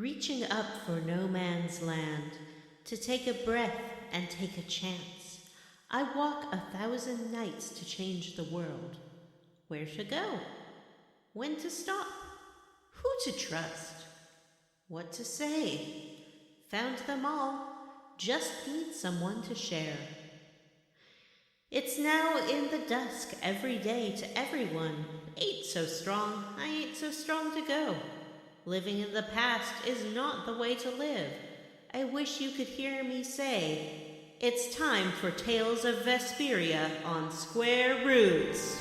reaching up for no man's land, to take a breath and take a chance. I walk 1,000 nights to change the world. Where to go? When to stop? Who to trust? What to say? Found them all, just need someone to share. It's now in the dusk every day to everyone. Ain't so strong, I ain't so strong to go. Living in the past is not the way to live. I wish you could hear me say, it's time for Tales of Vesperia on Square Roots.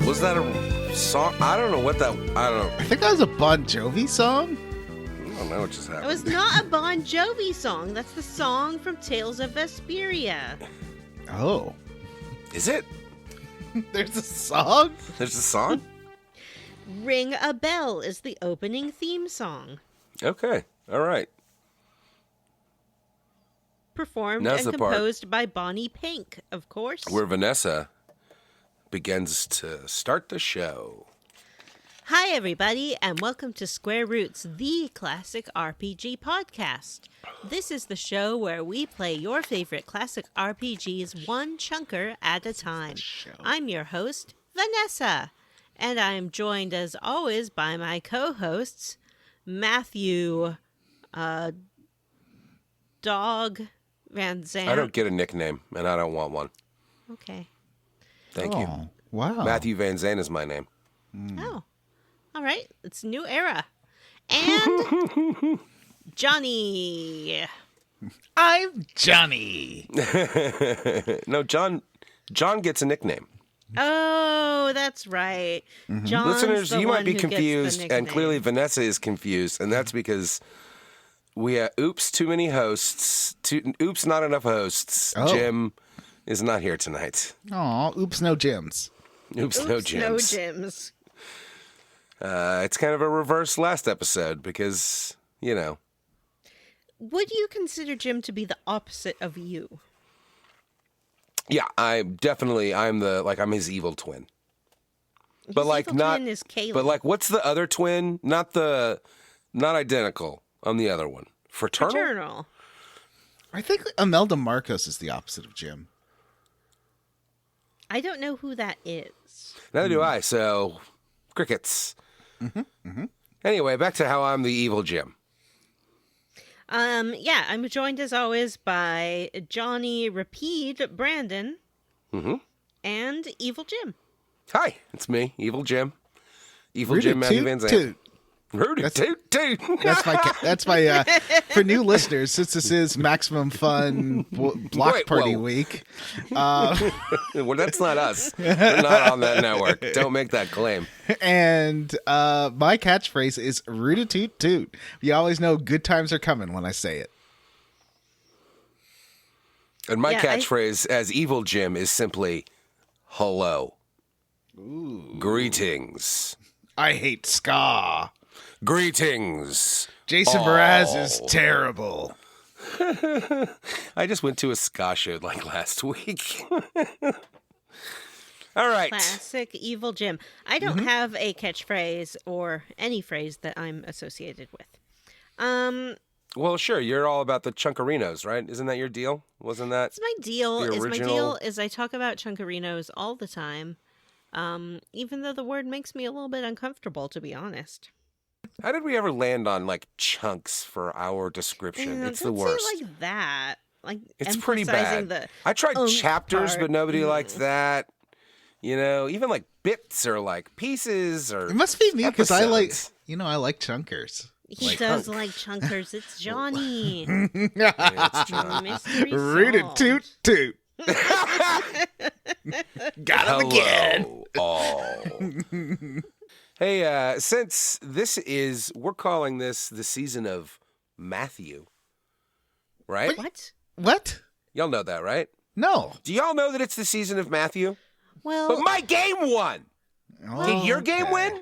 Was that a song? I don't know what that... I don't know. I think that was a Bon Jovi song. I don't know what just happened. It was not a Bon Jovi song. That's the song from Tales of Vesperia. Oh. Is it? There's a song? There's a song? Ring a Bell is the opening theme song. Okay. All right. Performed Now's and the part composed by Bonnie Pink, of course. where Vanessa begins to start the show. Hi, everybody, and welcome to Square Roots, the classic RPG podcast. This is the show where we play your favorite classic RPGs one chunker at a time. I'm your host, Vanessa, and I am joined, as always, by my co-hosts, Matthew, Dog Van Zandt. I don't get a nickname, and I don't want one. Okay. Thank you. Wow. Matthew Van Zandt is my name. Oh, all right. It's a new era. And Johnny. I'm Johnny. No, John gets a nickname. Oh, that's right. John's Listeners, the you one might be who gets the confused, and nickname. clearly Vanessa is confused, and that's because we have too many hosts. Not enough hosts. Oh. Jim is not here tonight. Aw, oops, no Jims. Oops, no Jims. No gyms. It's kind of a reverse last episode because, you know. Would you consider Jim to be the opposite of you? Yeah, I'm his evil twin. His But like evil not twin is Caleb. But like what's the other twin? Not identical on the other one. Fraternal? I think Imelda Marcos is the opposite of Jim. I don't know who that is. Neither do I, so crickets. Anyway, back to how I'm the evil Jim. Yeah, I'm joined as always by Johnny Rapide Brandon and Evil Jim. Hi, it's me, Evil Jim. Evil Rudy Jim Matthew Toot Van Zandt. Toot. Rudy Toot Toot. That's my for new listeners, since this is Maximum Fun Block Party Week. Well, that's not us. We're not on that network. Don't make that claim. And my catchphrase is Rudy Toot Toot. You always know good times are coming when I say it. And my catchphrase as Evil Jim is simply hello. Ooh. Greetings. I hate ska. Greetings. Jason Mraz is terrible. I just went to a ska show like last week. All right. Classic Evil Jim. I don't have a catchphrase or any phrase that I'm associated with. Well, sure. You're all about the chunkarinos, right? Isn't that your deal? Wasn't that? It's my deal. The My original- deal is I talk about chunkarinos all the time. Even though the word makes me a little bit uncomfortable, to be honest. How did we ever land on like chunks for our description? It's the Don't worst. say like that. Like It's pretty emphasizing bad. The I tried oomph chapters, part. but nobody liked that. You know, even like bits or like pieces or. It must be me because I like chunkers. He Like does hunk. like chunkers. It's Johnny. It's John. Mystery Rudy solved. Toot Toot. Got him again. Oh. Hey, since we're calling this the season of Matthew, right? What? Y'all know that, right? No. Do y'all know that it's the season of Matthew? Well, But my game won. Oh, Did your game okay. win?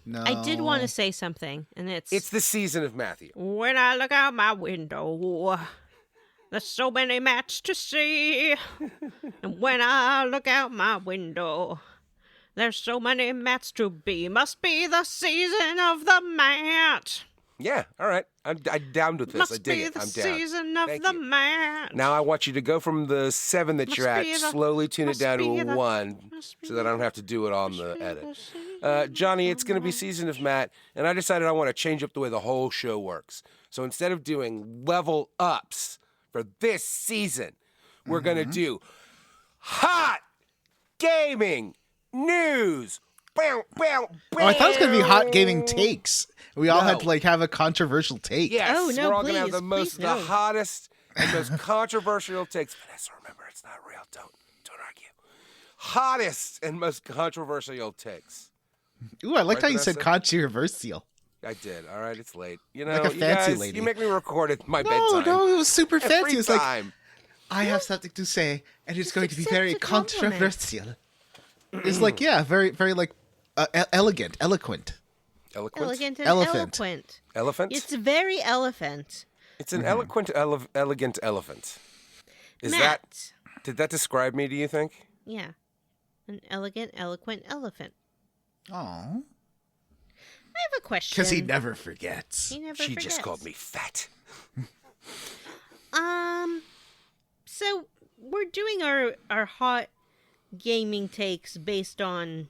No. I did want to say something, and It's the season of Matthew. when I look out my window, there's so many mats to see. And when I look out my window, there's so many mats to be. Must be the season of the mat. Yeah, all right. I'm down with this. I Must dig be it. the I'm down. season of Thank the you. mat. Now I want you to go from the 7 that Must you're at, be the- slowly tune it must down to be a the- 1 must be so that I don't have to do it on the edit. Johnny, it's going to be Season of Matt, and I decided I want to change up the way the whole show works. So instead of doing level ups for this season, we're going to do hot gaming news. Bow, bow, bow. Oh, I thought it was going to be hot gaming takes. We all had No. to like have a controversial take. Yes, Oh, no, we're all gonna have please, the most, please, no. the hottest and most controversial takes. Vanessa, remember, it's not real. Don't argue. Hottest and most controversial takes. Ooh, I liked Right, how you said Vanessa? controversial. I did. All right, it's late. You know, Like a you fancy guys, lady. you make me record at my No, bedtime. no, it was super fancy. Every It's like, time. I have something to say, and it's Just going to be accept very a compliment. controversial. It's like, yeah, very, very like elegant, eloquent. Eloquent. Elegant and Elephant. eloquent. Elephant. It's very elephant. It's an eloquent, elegant elephant. Is Matt. did that describe me? Do you think? Yeah. An elegant, eloquent elephant. Oh, I have a question. because he never forgets. He never She just forgets. called me fat. So we're doing our hot gaming takes based on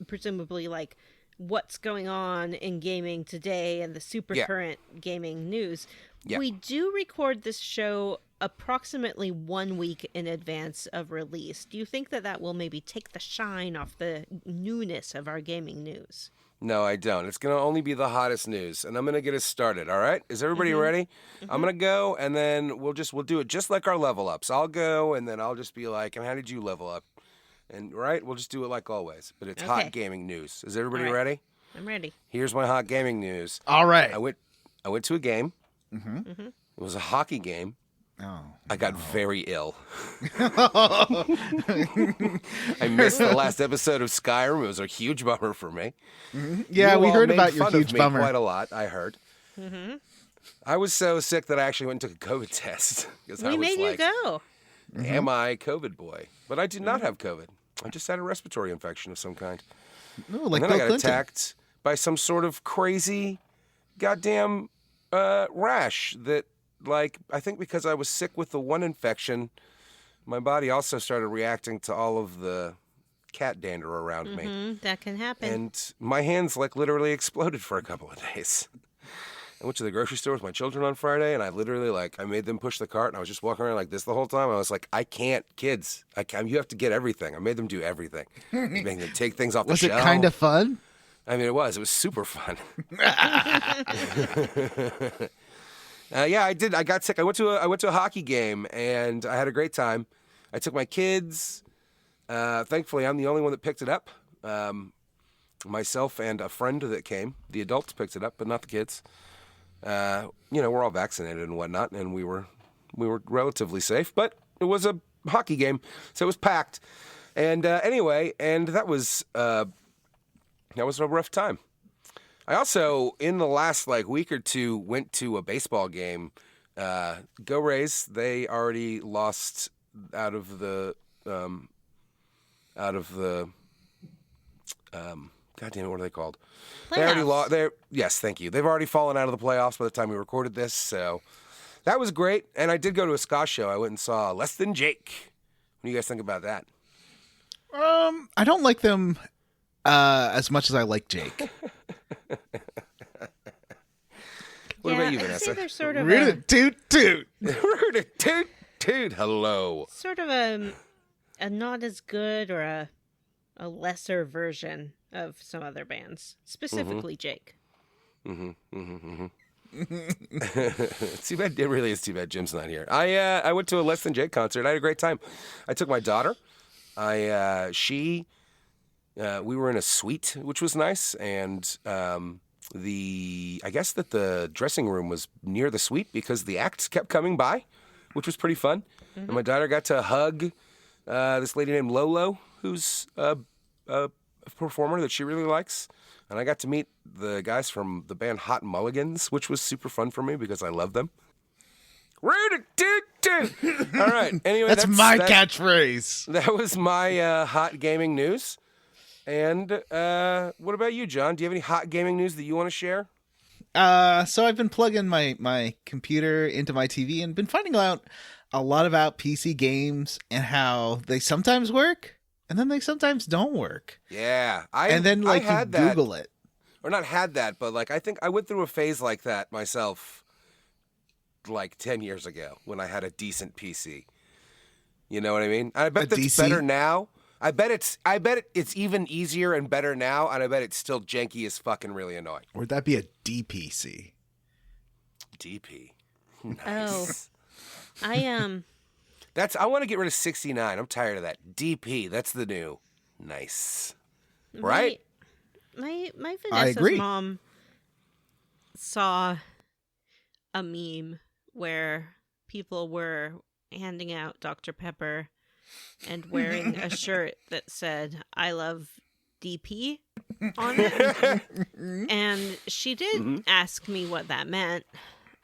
presumably like what's going on in gaming today and the super Yeah. current gaming news. Yeah. We do record this show approximately 1 week in advance of release. Do you think that will maybe take the shine off the newness of our gaming news? No, I don't. It's going to only be the hottest news, and I'm going to get us started, all right? Is everybody ready? I'm going to go, and then we'll do it just like our level ups. I'll go, and then I'll just be like, and how did you level up? And, right? We'll just do it like always, but it's Okay. hot gaming news. Is everybody All right. ready? I'm ready. Here's my hot gaming news. All right. I went to a game. It was a hockey game. Oh. I got very ill. I missed the last episode of Skyrim. It was a huge bummer for me. Yeah, You we all heard made about your fun of huge me bummer. quite a lot, I heard. I was so sick that I actually went and took a COVID test. Because I We was made like, you go. am I COVID boy? But I did not have COVID. I just had a respiratory infection of some kind. Ooh, like And then Bill I got Clinton. attacked by some sort of crazy goddamn rash that, like, I think because I was sick with the one infection, my body also started reacting to all of the cat dander around me. That can happen. And my hands, like, literally exploded for a couple of days. I went to the grocery store with my children on Friday, and I literally, like, I made them push the cart, and I was just walking around like this the whole time. I was like, I can't, kids. You have to get everything. I made them do everything. I made them take things off the Was it shelf. kind of fun? I mean, it was. It was super fun. Yeah, I did. I got sick. I went to a hockey game, and I had a great time. I took my kids. Thankfully, I'm the only one that picked it up. Myself and a friend that came. The adults picked it up, but not the kids. We're all vaccinated and whatnot, and we were relatively safe. But it was a hockey game, so it was packed. And anyway, and that was a rough time. I also, in the last week or two, went to a baseball game. Go Rays! They already lost out of the God damn it, what are they called? They already lost. Yes, thank you. They've already fallen out of the playoffs by the time we recorded this, so that was great. And I did go to a ska show. I went and saw Less Than Jake. What do you guys think about that? I don't like them as much as I like Jake. What about you, I'd Vanessa? say they're sort of Root toot toot. Toot, toot, hello. sort of a not as good or a lesser version of some other bands, specifically Jake. Too bad. It really is too bad Jim's not here. I went to a Less Than Jake concert. I had a great time. I took my daughter. We were in a suite, which was nice, and I guess that the dressing room was near the suite because the acts kept coming by, which was pretty fun. And my daughter got to hug this lady named Lolo, who's a performer that she really likes. And I got to meet the guys from the band Hot Mulligans, which was super fun for me because I love them. All right. Anyway, that's my catchphrase. That was my hot gaming news. And what about you, John? Do you have any hot gaming news that you want to share? So I've been plugging my computer into my TV and been finding out a lot about PC games and how they sometimes work and then they sometimes don't work. Yeah. And then like you Google it. Or not had that, but like I think I went through a phase like that myself like 10 years ago when I had a decent PC. You know what I mean? I bet that's better now. I bet it's even easier and better now, and I bet it's still janky as fucking really annoying. Or would that be a DPC? DP. Nice. Oh. I want to get rid of 69. I'm tired of that. DP, that's the new. Nice. Right? My I agree. Vanessa's mom saw a meme where people were handing out Dr. Pepper and wearing a shirt that said, I love DP on it. And she did ask me what that meant.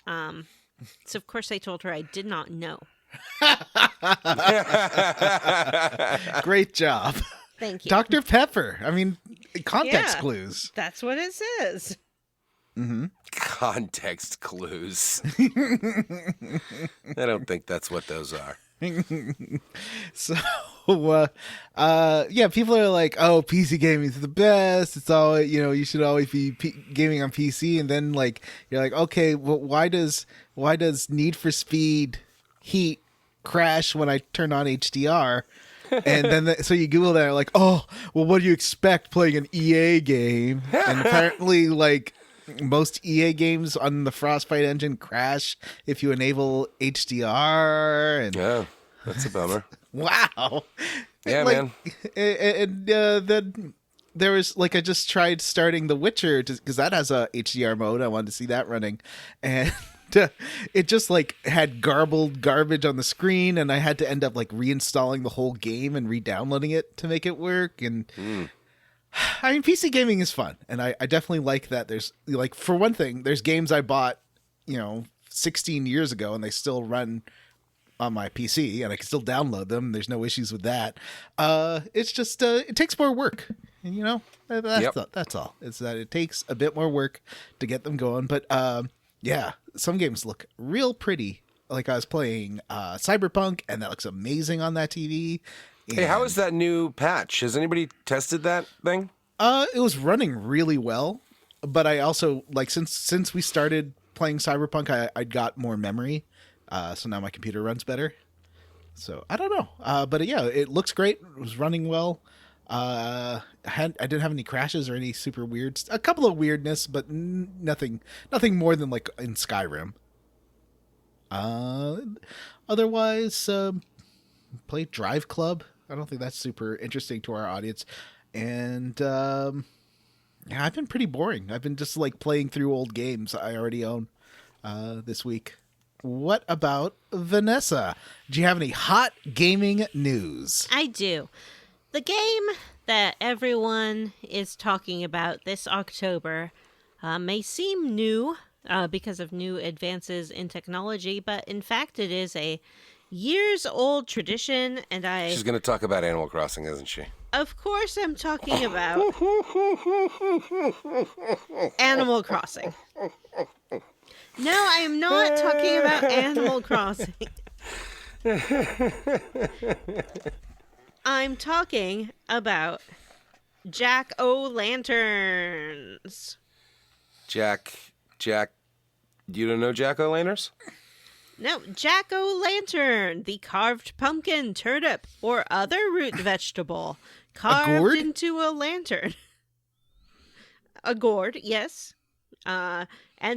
So, of course, I told her I did not know. Great job. Thank you. Dr. Pepper. I mean, context clues. That's what it says. Mm-hmm. Context clues. I don't think that's what those are. So, yeah, people are like, "Oh, PC gaming is the best. It's all you should always be gaming on PC." And then, like, you're like, "Okay, well, why does Need for Speed Heat crash when I turn on HDR?" And then, so you Google that, like, "Oh, well, what do you expect playing an EA game?" And apparently, like, most EA games on the Frostbite engine crash if you enable HDR. And yeah, that's a bummer. Wow. Yeah, like, man. And then there was, like, I just tried starting The Witcher because that has a HDR mode. I wanted to see that running. And it just, like, had garbled garbage on the screen, and I had to end up, like, reinstalling the whole game and re-downloading it to make it work. And I mean, PC gaming is fun, and I definitely like that. There's, like, for one thing, there's games I bought, 16 years ago, and they still run on my PC, and I can still download them. There's no issues with that. It's just, it takes more work, and, that's all. It's that it takes a bit more work to get them going. But, yeah, some games look real pretty. Like, I was playing Cyberpunk, and that looks amazing on that TV. Hey, how is that new patch? Has anybody tested that thing? It was running really well, but I also, like, since we started playing Cyberpunk, I got more memory, so now my computer runs better. So I don't know, but yeah, it looks great. It was running well. I didn't have any crashes or any super weird. A couple of weirdness, but nothing more than like in Skyrim. Otherwise, played Drive Club. I don't think that's super interesting to our audience. And yeah, I've been pretty boring. I've been just like playing through old games I already own this week. What about Vanessa? Do you have any hot gaming news? I do. The game that everyone is talking about this October may seem new because of new advances in technology, but in fact it is a years-old tradition, and She's going to talk about Animal Crossing, isn't she? Of course I'm talking about Animal Crossing. No, I am not talking about Animal Crossing. I'm talking about Jack-o'-lanterns. Jack, you don't know Jack-o'-lanterns? No, jack-o'-lantern, the carved pumpkin, turnip, or other root vegetable carved into a lantern. A gourd, yes. And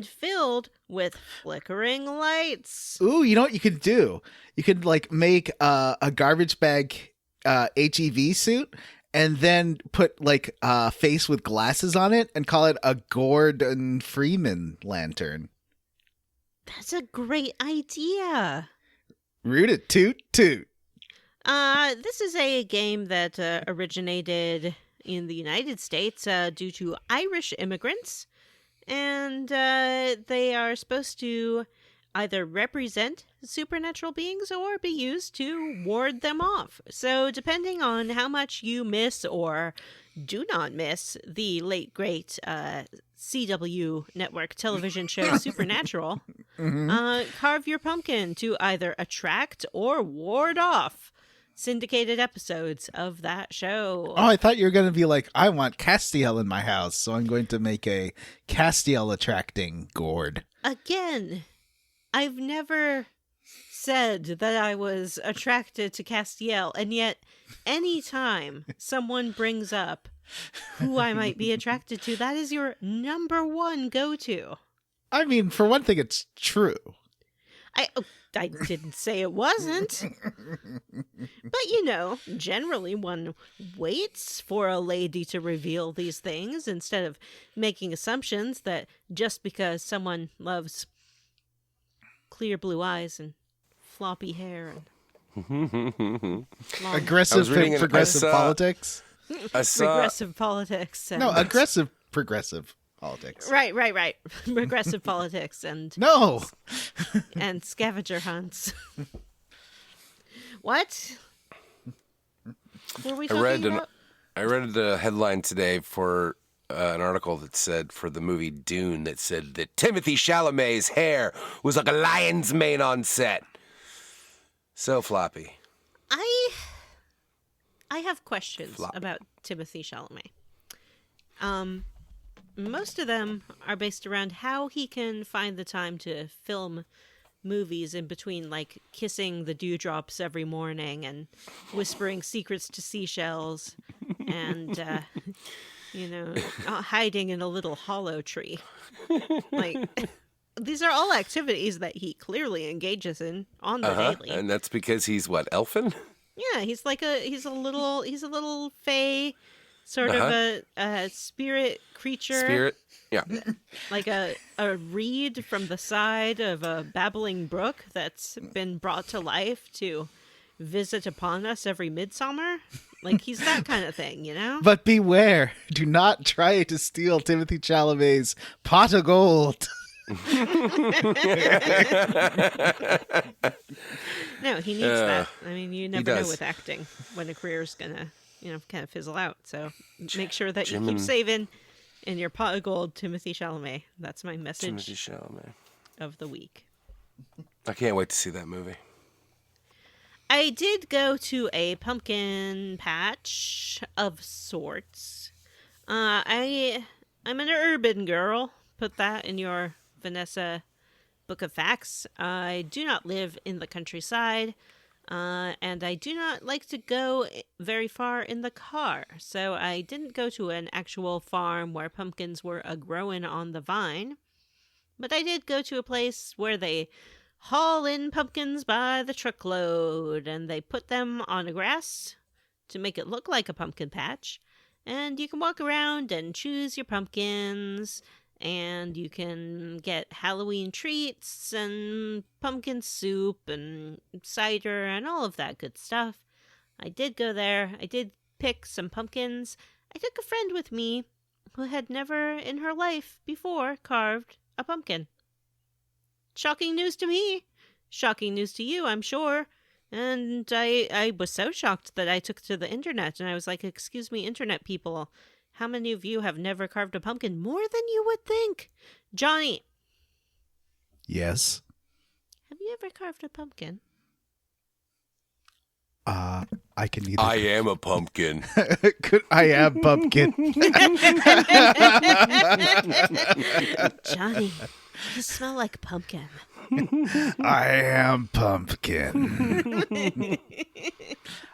filled with flickering lights. Ooh, you know what you could do? You could, like, make a garbage bag HEV suit and then put, like, a face with glasses on it and call it a Gordon Freeman lantern. That's a great idea. Root it, toot, toot. This is a game that originated in the United States due to Irish immigrants. And they are supposed to either represent supernatural beings or be used to ward them off. So depending on how much you miss or do not miss the late great CW network television show Supernatural, carve your pumpkin to either attract or ward off syndicated episodes of that show. Oh, I thought you were going to be like, I want Castiel in my house, so I'm going to make a Castiel attracting gourd. Again, I've never said that I was attracted to Castiel, and yet anytime someone brings up who I might be attracted to, that is your number one go-to. I mean, for one thing, it's true. I didn't say it wasn't. But, generally one waits for a lady to reveal these things instead of making assumptions that just because someone loves clear blue eyes and floppy hair and aggressive progressive politics. Regressive politics. No, aggressive progressive politics. Right. Regressive politics and no, and scavenger hunts. What were we talking about? I read a headline today for an article that said for the movie Dune that said that Timothée Chalamet's hair was like a lion's mane on set. So floppy. I have questions about Timothée Chalamet. Most of them are based around how he can find the time to film movies in between, like kissing the dewdrops every morning and whispering secrets to seashells and, hiding in a little hollow tree. Like, these are all activities that he clearly engages in on the daily. And that's because he's what, elfin? Yeah, he's a little fae, sort of a spirit creature. Spirit, yeah. Like a reed from the side of a babbling brook that's been brought to life to visit upon us every midsummer. Like, he's that kind of thing, But beware, do not try to steal Timothée Chalamet's pot of gold. No, he needs that. I mean, you never know with acting when a career's gonna, kind of fizzle out. So make sure that you keep saving in your pot of gold, Timothée Chalamet. That's my message of the week. I can't wait to see that movie. I did go to a pumpkin patch of sorts. I'm an urban girl. Put that in your Vanessa Book of Facts. I do not live in the countryside, and I do not like to go very far in the car. So I didn't go to an actual farm where pumpkins were a-growing on the vine, but I did go to a place where they haul in pumpkins by the truckload, and they put them on the grass to make it look like a pumpkin patch, and you can walk around and choose your pumpkins. And you can get Halloween treats and pumpkin soup and cider and all of that good stuff. I did go there. I did pick some pumpkins. I took a friend with me who had never in her life before carved a pumpkin. Shocking news to me. Shocking news to you, I'm sure. And I was so shocked that I took to the internet and I was like, excuse me, internet people. How many of you have never carved a pumpkin? More than you would think. Johnny. Yes. Have you ever carved a pumpkin? I can either. I am a pumpkin. I am pumpkin. Johnny, you smell like pumpkin. I am pumpkin.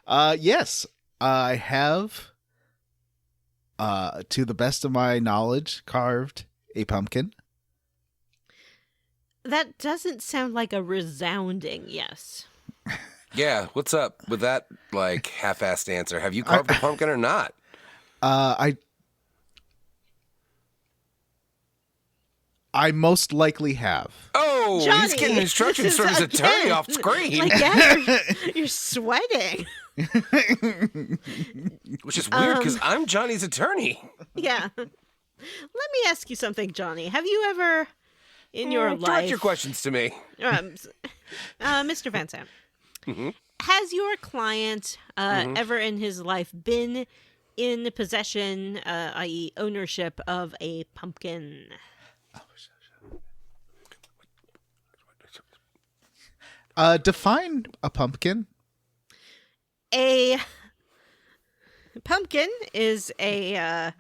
Yes, I have. To the best of my knowledge, carved a pumpkin. That doesn't sound like a resounding yes. Yeah, what's up with that, like, half-assed answer? Have you carved a pumpkin or not? I most likely have. Oh, Whoa! Johnny, He's getting instructions this from is his attorney again, off screen. Like, yeah, you're sweating. Which is weird because I'm Johnny's attorney. Yeah. Let me ask you something, Johnny. Have you ever, in your Direct life... your questions to me. Mr. Van Sam, has your client ever in his life been in possession, i.e. ownership, of a pumpkin? Define a pumpkin. A pumpkin is a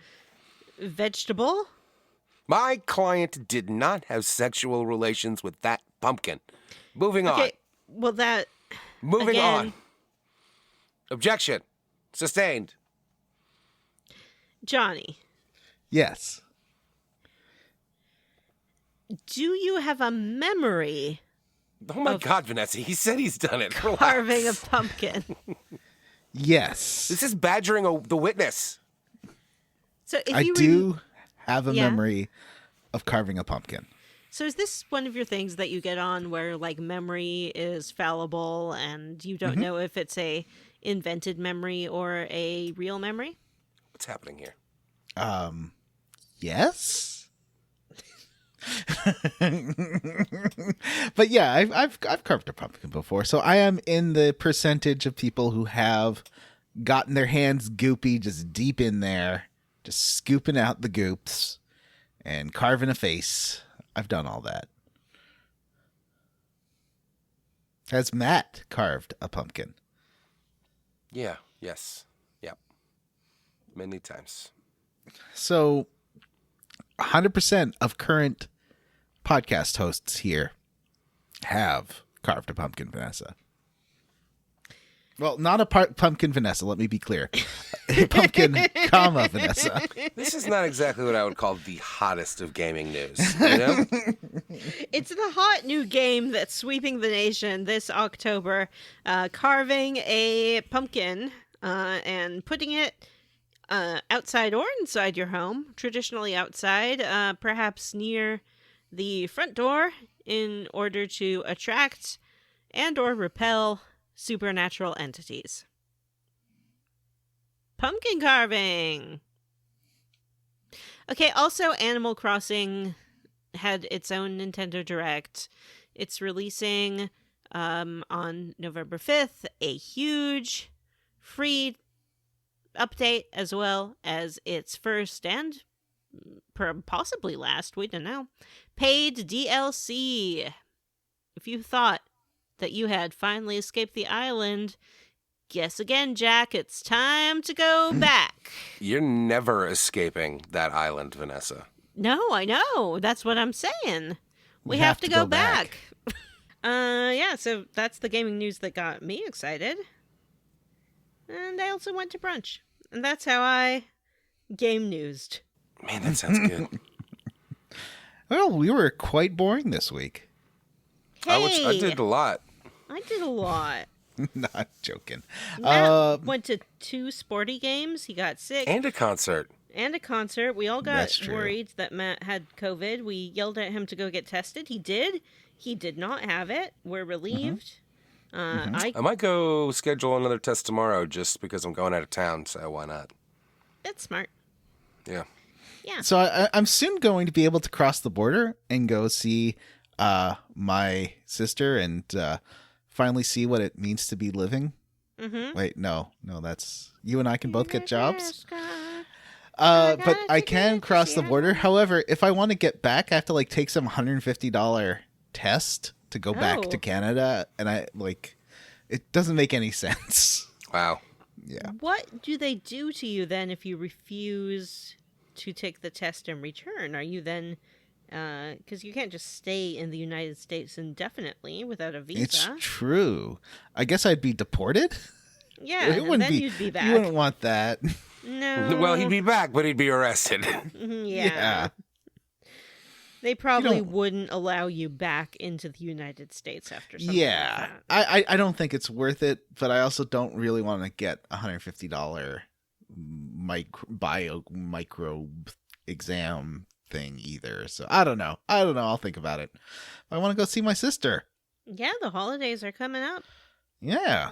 vegetable. My client did not have sexual relations with that pumpkin. Moving on. Okay, well that... Moving again, on. Objection. Sustained. Johnny, Yes. do you have a memory Oh my God, Vanessa, he said he's done it. Relax. carving a pumpkin? Yes. This is badgering the witness. So if I you do have a Yeah. memory of carving a pumpkin. So is this one of your things that you get on where like memory is fallible and you don't know if it's a invented memory or a real memory? What's happening here? Yes. But yeah, I've carved a pumpkin before, so I am in the percentage of people who have gotten their hands goopy, just deep in there, just scooping out the goops and carving a face. I've done all that. Has Matt carved a pumpkin? Yeah. Yes. Yep. Many times. So 100% of current podcast hosts here have carved a pumpkin, Vanessa. Well, not a pumpkin, Vanessa. Let me be clear. A pumpkin, comma, Vanessa. This is not exactly what I would call the hottest of gaming news. You know? It's the hot new game that's sweeping the nation this October. Carving a pumpkin and putting it outside or inside your home, traditionally outside, perhaps near the front door, in order to attract and or repel supernatural entities. Pumpkin carving! Okay, also Animal Crossing had its own Nintendo Direct. It's releasing on November 5th a huge free update, as well as its first and possibly last, we don't know, paid DLC. If you thought that you had finally escaped the island, guess again, Jack. It's time to go back. You're never escaping that island, Vanessa. No, I know. That's what I'm saying. We have to go back. Yeah, so that's the gaming news that got me excited. And I also went to brunch. And that's how I game newsed. Man, that sounds good. Well, we were quite boring this week. Hey, I did a lot. I did a lot. Not joking. Matt went to 2 sporty games. He got sick. And a concert. And a concert. We all got That's true. worried that Matt had COVID. We yelled at him to go get tested. He did. He did not have it. We're relieved. I might go schedule another test tomorrow just because I'm going out of town, so why not? That's smart. Yeah. Yeah. So I'm soon going to be able to cross the border and go see my sister and finally see what it means to be living. Mm-hmm. Wait, no, that's you and I can both get jobs. But I can cross the border. However, if I want to get back, I have to like take some $150 test to go back to Canada, and it doesn't make any sense. Wow. Yeah. What do they do to you then if you refuse to take the test and return? Are you then, because you can't just stay in the United States indefinitely without a visa. It's true. I guess I'd be deported. Yeah, and then you'd be back. You wouldn't want that. No. Well, he'd be back, but he'd be arrested. Yeah. They probably wouldn't allow you back into the United States after something like that. I don't think it's worth it, but I also don't really want to get $150 microbe exam thing either. So I don't know. I'll think about it. I want to go see my sister. Yeah, the holidays are coming up. Yeah.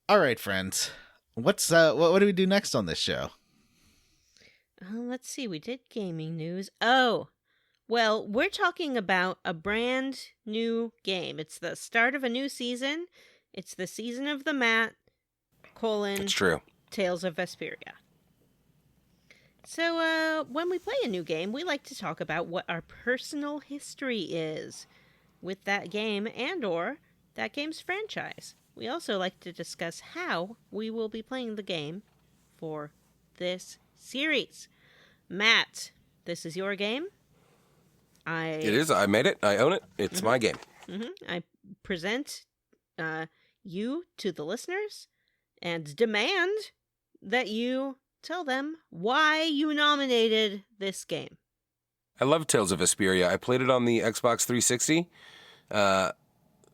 All right, friends. What do we do next on this show? Let's see. We did gaming news. Oh, well, we're talking about a brand new game. It's the start of a new season. It's the season of the Mat, It's true. Tales of Vesperia. So, when we play a new game, we like to talk about what our personal history is with that game and or that game's franchise. We also like to discuss how we will be playing the game for this series. Matt, this is your game. It is. I made it. I own it. It's my game. I present you to the listeners and demand that you tell them why you nominated this game. I love Tales of Vesperia. I played it on the Xbox 360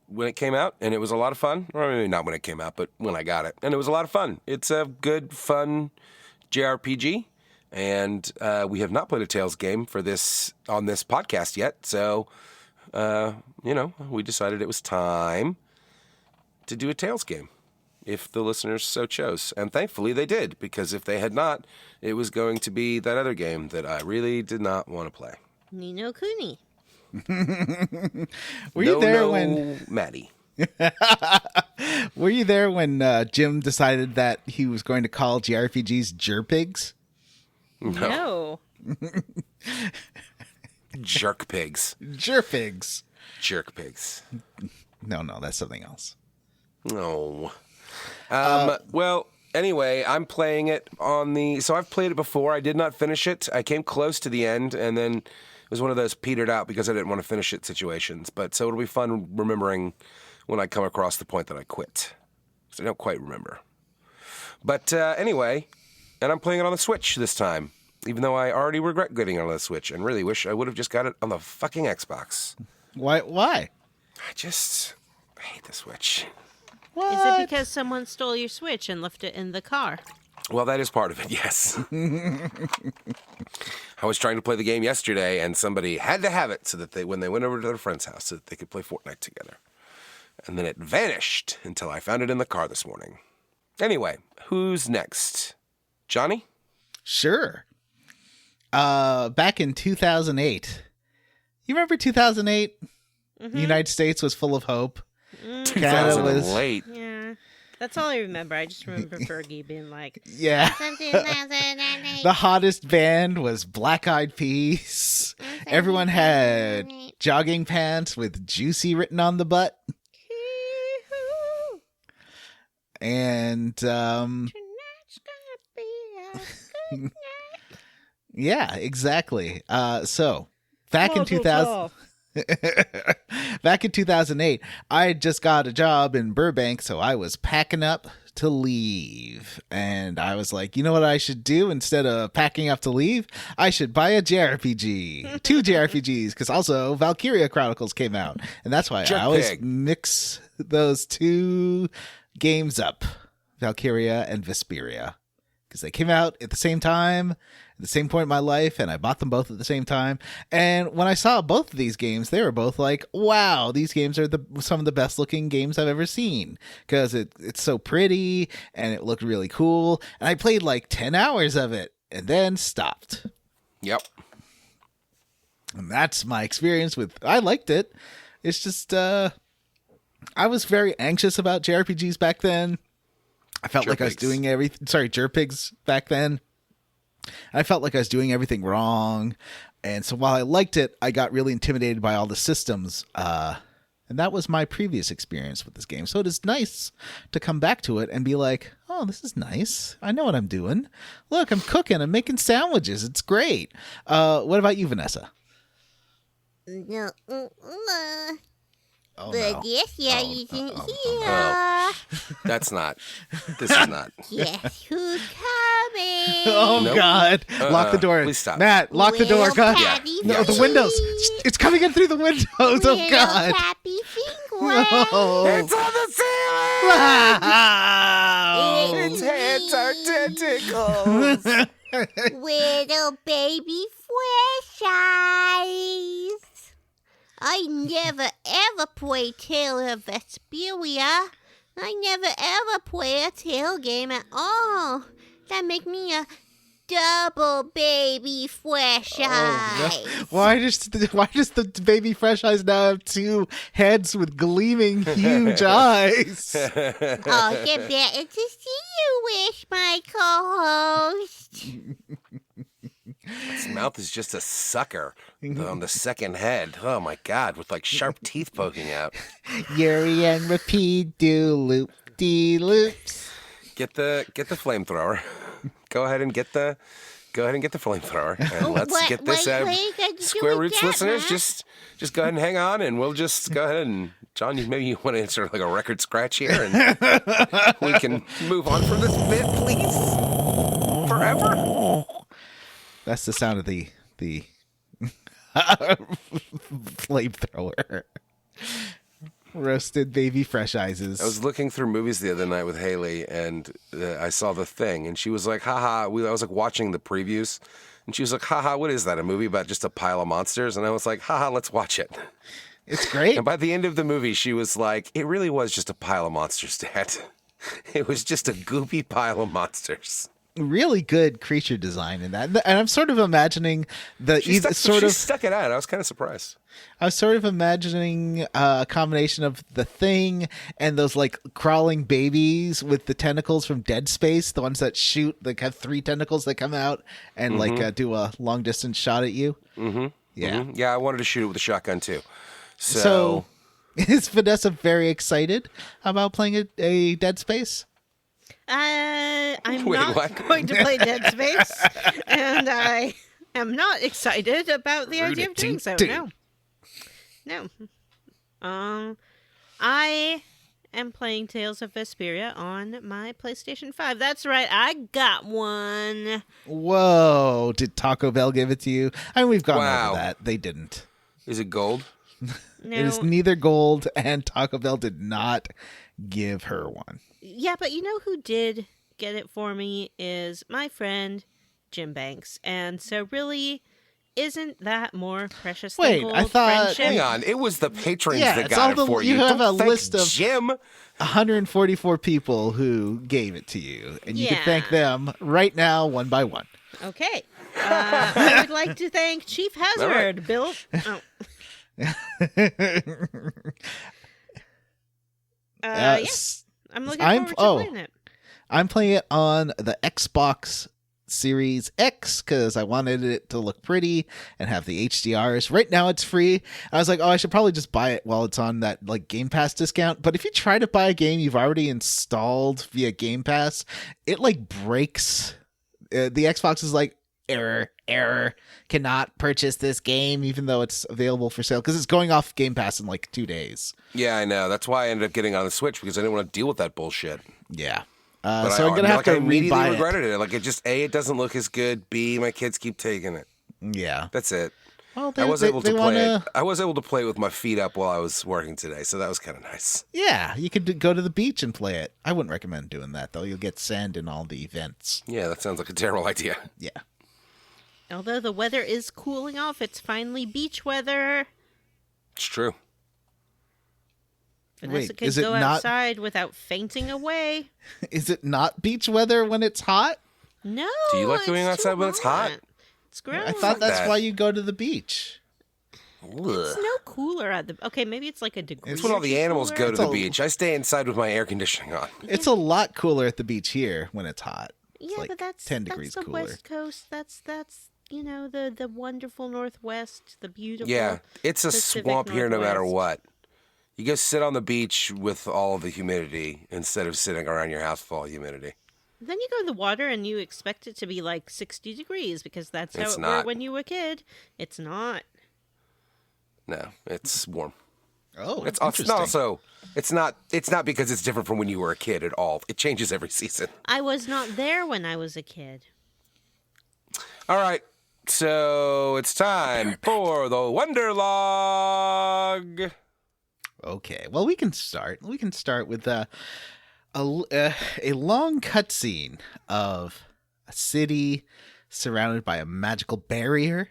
when it came out, and it was a lot of fun. Or maybe not when it came out, but when I got it. And it was a lot of fun. It's a good, fun JRPG, and we have not played a Tales game for this on this podcast yet, so, we decided it was time to do a Tales game, if the listeners so chose. And thankfully they did, because if they had not, it was going to be that other game that I really did not want to play. Ni no Kuni. Were you there when Maddie? Were you there when Jim decided that he was going to call JRPGs Jerpigs? No. Jerk pigs. Jerpigs. Jerk pigs. No, that's something else. No. Well, anyway, I'm playing it on so I've played it before. I did not finish it. I came close to the end, and then it was one of those petered out because I didn't want to finish it situations. But so it'll be fun remembering when I come across the point that I quit. So I don't quite remember. But anyway, and I'm playing it on the Switch this time, even though I already regret getting it on the Switch and really wish I would have just got it on the fucking Xbox. Why? I hate the Switch. What? Is it because someone stole your Switch and left it in the car? Well, that is part of it, yes. I was trying to play the game yesterday, and somebody had to have it so that when they went over to their friend's house, so that they could play Fortnite together. And then it vanished until I found it in the car this morning. Anyway, who's next? Johnny? Sure. Back in 2008. You remember 2008? The United States was full of hope. Canada was 2008. Yeah. That's all I remember. I just remember Fergie being like, Yeah. The hottest band was Black Eyed Peas. Everyone had jogging pants with Juicy written on the butt. And tonight's gonna be a good night. yeah, exactly. So back in 2000 back in 2008, I had just got a job in Burbank, so I was packing up to leave. And I was like, you know what I should do instead of packing up to leave? I should buy a JRPG. 2 JRPGs, because also Valkyria Chronicles came out. And that's why I always mix those 2 games up, Valkyria and Vesperia, because they came out at the same time, at the same point in my life, and I bought them both at the same time. And when I saw both of these games, they were both like, wow, these games are some of the best looking games I've ever seen, because it's so pretty and it looked really cool. And I played like 10 hours of it and then stopped. Yep. And that's my experience with. I liked it. It's just I was very anxious about JRPGs back then. I felt like I was doing everything. Sorry, Jerpigs back then. I felt like I was doing everything wrong. And so while I liked it, I got really intimidated by all the systems. And that was my previous experience with this game. So it is nice to come back to it and be like, oh, this is nice. I know what I'm doing. Look, I'm cooking. I'm making sandwiches. It's great. What about you, Vanessa? No. Oh, But no. yes, you can hear. This is not. Guess who's coming? Oh, Nope. God. Lock the door. Please stop. Matt, lock the door. Will God. Pappy No, the feed? windows. It's coming in through the windows. Oh, Will God. Pappy Oh. It's on the ceiling! Wow. Its heads are tentacles. Little baby fresh eyes. I never ever play Tale of Vesperia. I never ever play a Tale game at all. That make me a double baby fresh eyes. Why does the baby fresh eyes now have two heads with gleaming huge eyes? Oh, get better to see you, Wish, my co-host. Its mouth is just a sucker on the second head. Oh my god, with like sharp teeth poking out. Yuri and repeat do loop de loops. Get the flamethrower. Go ahead and get the flamethrower, and let's get this out. Square Roots listeners, Huh? just go ahead and hang on, and we'll just go ahead and John, maybe you want to insert like a record scratch here, and we can move on from this bit, please, forever. That's the sound of the flamethrower. Roasted baby fresh eyes. I was looking through movies the other night with Haley, and I saw The Thing, and she was like, haha. I was like watching the previews, and she was like, haha, what is that, a movie about just a pile of monsters? And I was like, haha, let's watch it. It's great. And by the end of the movie, she was like, it really was just a pile of monsters, Dad. It was just a goopy pile of monsters. Really good creature design in that. And I'm sort of imagining She stuck it out. I was kind of surprised. I was sort of imagining a combination of The Thing and those like crawling babies with the tentacles from Dead Space, the ones that shoot, like have three tentacles that come out and like do a long distance shot at you. Mm-hmm. Yeah. Mm-hmm. Yeah, I wanted to shoot it with a shotgun too. So is Vanessa very excited about playing a Dead Space? I'm Wait, not what? going to play Dead Space, and I am not excited about the idea of doing so. No. I am playing Tales of Vesperia on my PlayStation 5. That's right, I got one. Whoa! Did Taco Bell give it to you? I mean, we've gone Wow. over that. They didn't. Is it gold? No, It is neither gold, and Taco Bell did not give her one. yeah, but you know who did get it for me is my friend Jim Banks, and so really, isn't that more precious Wait, than gold I thought- friendship? Hang on. It was the patrons Yeah, that it's got all it the- for you you. have Don't a thank list of- Jim. 144 people who gave it to you, and you can Yeah. thank them right now, one by one. Okay. I would like to thank Chief Hazard, right. Bill. Oh. Yeah, I'm looking I'm- forward to oh. playing it. I'm playing it on the Xbox Series X because I wanted it to look pretty and have the HDRs. Right now it's free. I was like, oh, I should probably just buy it while it's on that like Game Pass discount. But if you try to buy a game you've already installed via Game Pass, it like breaks. The Xbox is like, error, cannot purchase this game even though it's available for sale because it's going off Game Pass in like 2 days. Yeah, I know. That's why I ended up getting on the Switch, because I didn't want to deal with that bullshit. Yeah. But So I'm going to have I to immediately rebuy regretted it. Like, it just, A, it doesn't look as good. B, my kids keep taking it. it. Yeah. That's it. Well, I was able to play wanna... it. I was able to play it with my feet up while I was working today, so that was kind of nice. Yeah, you could go to the beach and play it. I wouldn't recommend doing that, though. You'll get sand in all the events. Yeah, that sounds like a terrible idea. Yeah. Although the weather is cooling off, it's finally beach weather. It's true. Vanessa Wait, could is it go not- outside without fainting away. Is it not beach weather when it's hot? No. Do you like going it's too outside when it's hot? It's gross. I thought that's that. why you go to the beach. It's no cooler at the. Okay, maybe it's like a degree. It's when all the or two animals cooler. go to It's the a- beach. I stay inside with my air conditioning on. It's a lot cooler at the beach here when it's hot. It's Yeah, like but that's 10 degrees the cooler. West Coast. That's the wonderful Northwest, the beautiful. Yeah, it's a Pacific swamp here no matter Northwest. what. You go sit on the beach with all of the humidity instead of sitting around your house full of humidity. Then you go to the water and you expect it to be like 60 degrees because that's how It's it not. were when you were a kid. It's not. No, it's warm. Oh, It's interesting. also it's not because it's different from when you were a kid at all. It changes every season. I was not there when I was a kid. All right. So it's time for the Wonderlog. Okay. Well, we can start. We can start with a long cutscene of a city surrounded by a magical barrier.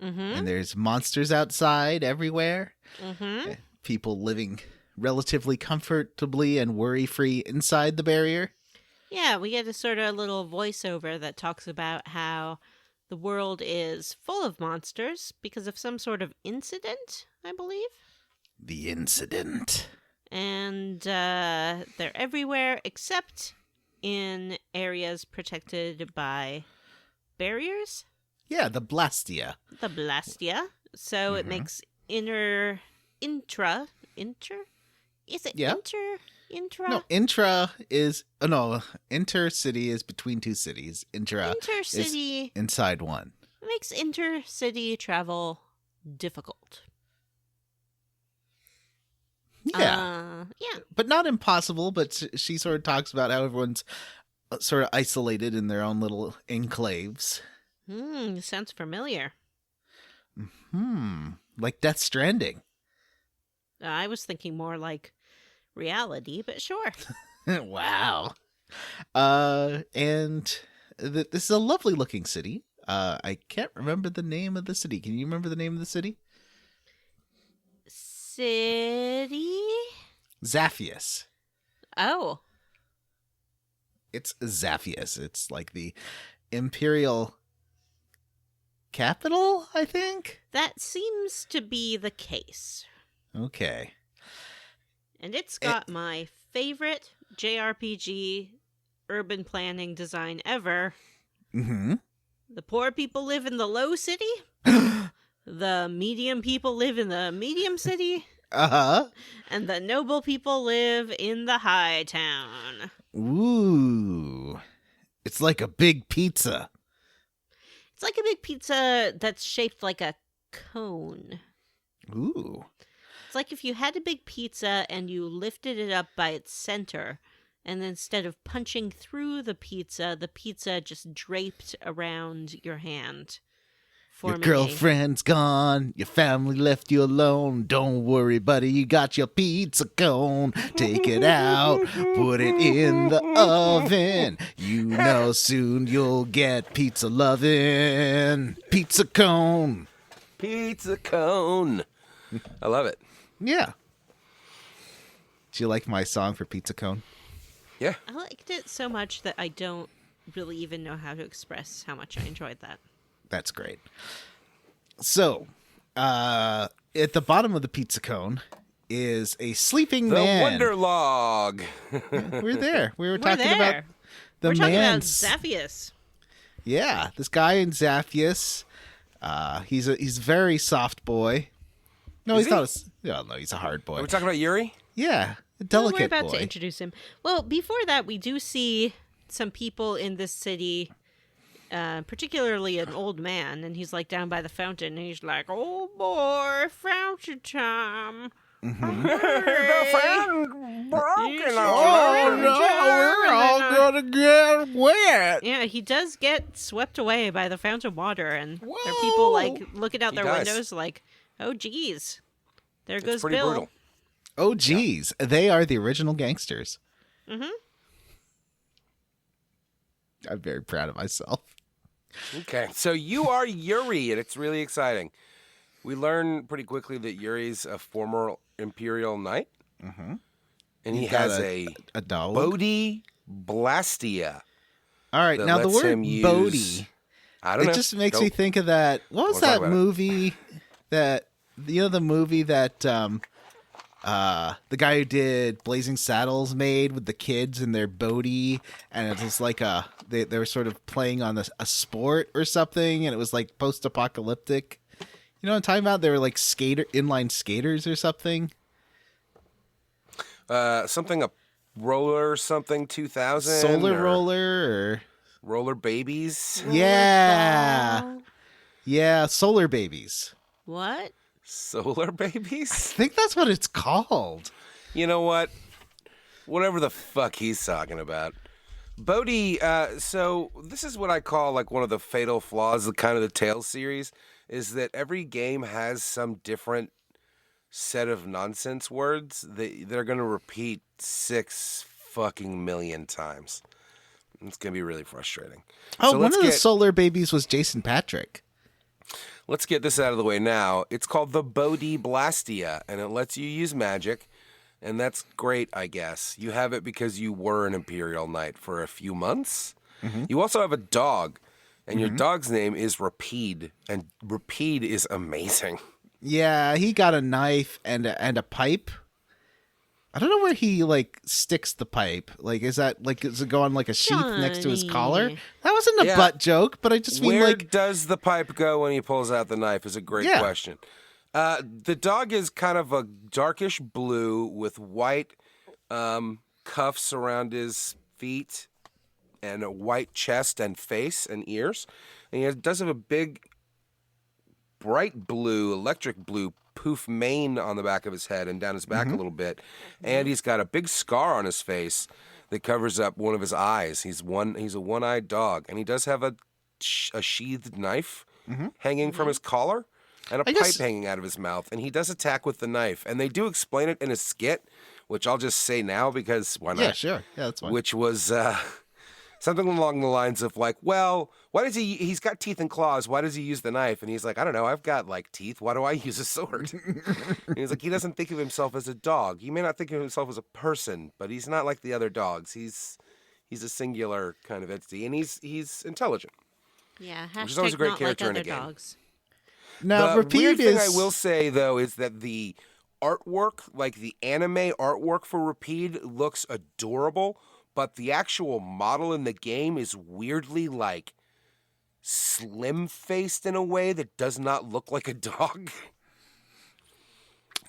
Mm-hmm. And there's monsters outside everywhere. Mm-hmm. People living relatively comfortably and worry-free inside the barrier. Yeah, we get a sort of little voiceover that talks about how the world is full of monsters because of some sort of incident, I believe. The incident. And they're everywhere except in areas protected by barriers. Yeah, the Blastia. The Blastia. So it makes intra? Is it Yeah. intra? No, intra is... Oh, no, intercity is between two cities. Intra Intercity is inside one. makes intercity travel difficult. Yeah. Yeah. But not impossible, but she sort of talks about how everyone's sort of isolated in their own little enclaves. Sounds familiar. Like Death Stranding. I was thinking more like reality, but sure. Wow. And this is a lovely looking city. I can't remember the name of the city. Can you remember the name of the city? City? Zaphius. Oh. It's Zaphius. It's like the imperial capital, I think. That seems to be the case. Okay. And it's got my favorite JRPG urban planning design ever. Mm-hmm. The poor people live in the low city. The medium people live in the medium city. Uh-huh. And the noble people live in the high town. Ooh. It's like a big pizza. It's like a big pizza that's shaped like a cone. Ooh. It's like if you had a big pizza and you lifted it up by its center, and instead of punching through the pizza just draped around your hand. Your girlfriend's gone, your family left you alone. Don't worry, buddy, you got your pizza cone. Take it out, put it in the oven. You know soon you'll get pizza lovin'. Pizza cone. Pizza cone. I love it. Yeah. Do you like my song for pizza cone? Yeah. I liked it so much that I don't really even know how to express how much I enjoyed that. That's great. So, at the bottom of the pizza cone is a sleeping The man. Wonderlog. We're there. We were We're talking there. about the We're talking about man's. Zaphius. Yeah, this guy in Zaphius. He's a very soft boy. No, Is he's he? not. No, he's a hard boy. Are we talking about Yuri? Yeah, a Well, delicate we're about boy. to introduce him. Well, before that, we do see some people in this city, particularly an old man, and he's like down by the fountain, and he's like, "Oh boy, fountain time." The fan broken. Oh no, we're all gonna get wet. Yeah, he does get swept away by the fountain water, and there are Whoa. people like looking out He their does. windows like, "Oh geez, there It's goes pretty Bill." brutal. Oh geez, they are the original gangsters. Mm-hmm. I'm very proud of myself. Okay, so you are Yuri, and it's really exciting. We learn pretty quickly that Yuri's a former Imperial Knight, and he He's got has a dog. Bodhi Blastia. All right, that now the lets word him use- Bodhi. I don't know. It just makes Don't- me think of that. What was Wanna talk that about it. movie that the movie that the guy who did Blazing Saddles made with the kids and their Bodhi, and it was like they were sort of playing on a sport or something, and it was like post-apocalyptic. You know what I'm talking about? They were like inline skaters or something. Something a roller something 2000 Solar or roller roller babies. or yeah, Solar Babies. What? Solar I babies? think that's what it's called. You know what? Whatever the fuck he's talking about. Bodhi, so this is what I call like one of the fatal flaws of kind of the Tales series, is that every game has some different set of nonsense words, they're going to repeat 6 fucking million times. It's going to be really frustrating. Oh, So one of the solar babies was Jason Patrick. Let's get this out of the way now. It's called the Bodhi-Blastia, and it lets you use magic, and that's great, I guess. You have it because you were an Imperial Knight for a few months. Mm-hmm. You also have a dog, and your dog's name is Rapide, and Rapide is amazing. Yeah, he got a knife and a pipe. I don't know where he like sticks the pipe. Like, is it go on like a sheath next to his collar? That wasn't a butt joke, but I just mean where like, does the pipe go when he pulls out the knife? Is a great question. The dog is kind of a darkish blue with white cuffs around his feet and a white chest and face and ears. And he does have a big, bright blue, electric blue poof mane on the back of his head and down his back a little bit. And he's got a big scar on his face that covers up one of his eyes. He's a one-eyed dog. And he does have a sheathed knife hanging from his collar and a pipe hanging out of his mouth. And he does attack with the knife. And they do explain it in a skit, which I'll just say now because why not? Yeah, sure. Yeah, that's fine. Which was something along the lines of like, well, why does he's got teeth and claws, why does he use the knife? And he's like, I don't know, I've got like teeth, why do I use a sword? And he's like, he doesn't think of himself as a dog. He may not think of himself as a person, but he's not like the other dogs. He's a singular kind of entity, and he's intelligent. Yeah, which is always a great not character like in a other game. dogs. Now, The Rapide weird thing is. I will say, though, is that the artwork, like the anime artwork for Rapide, looks adorable, but the actual model in the game is weirdly, like, slim-faced in a way that does not look like a dog.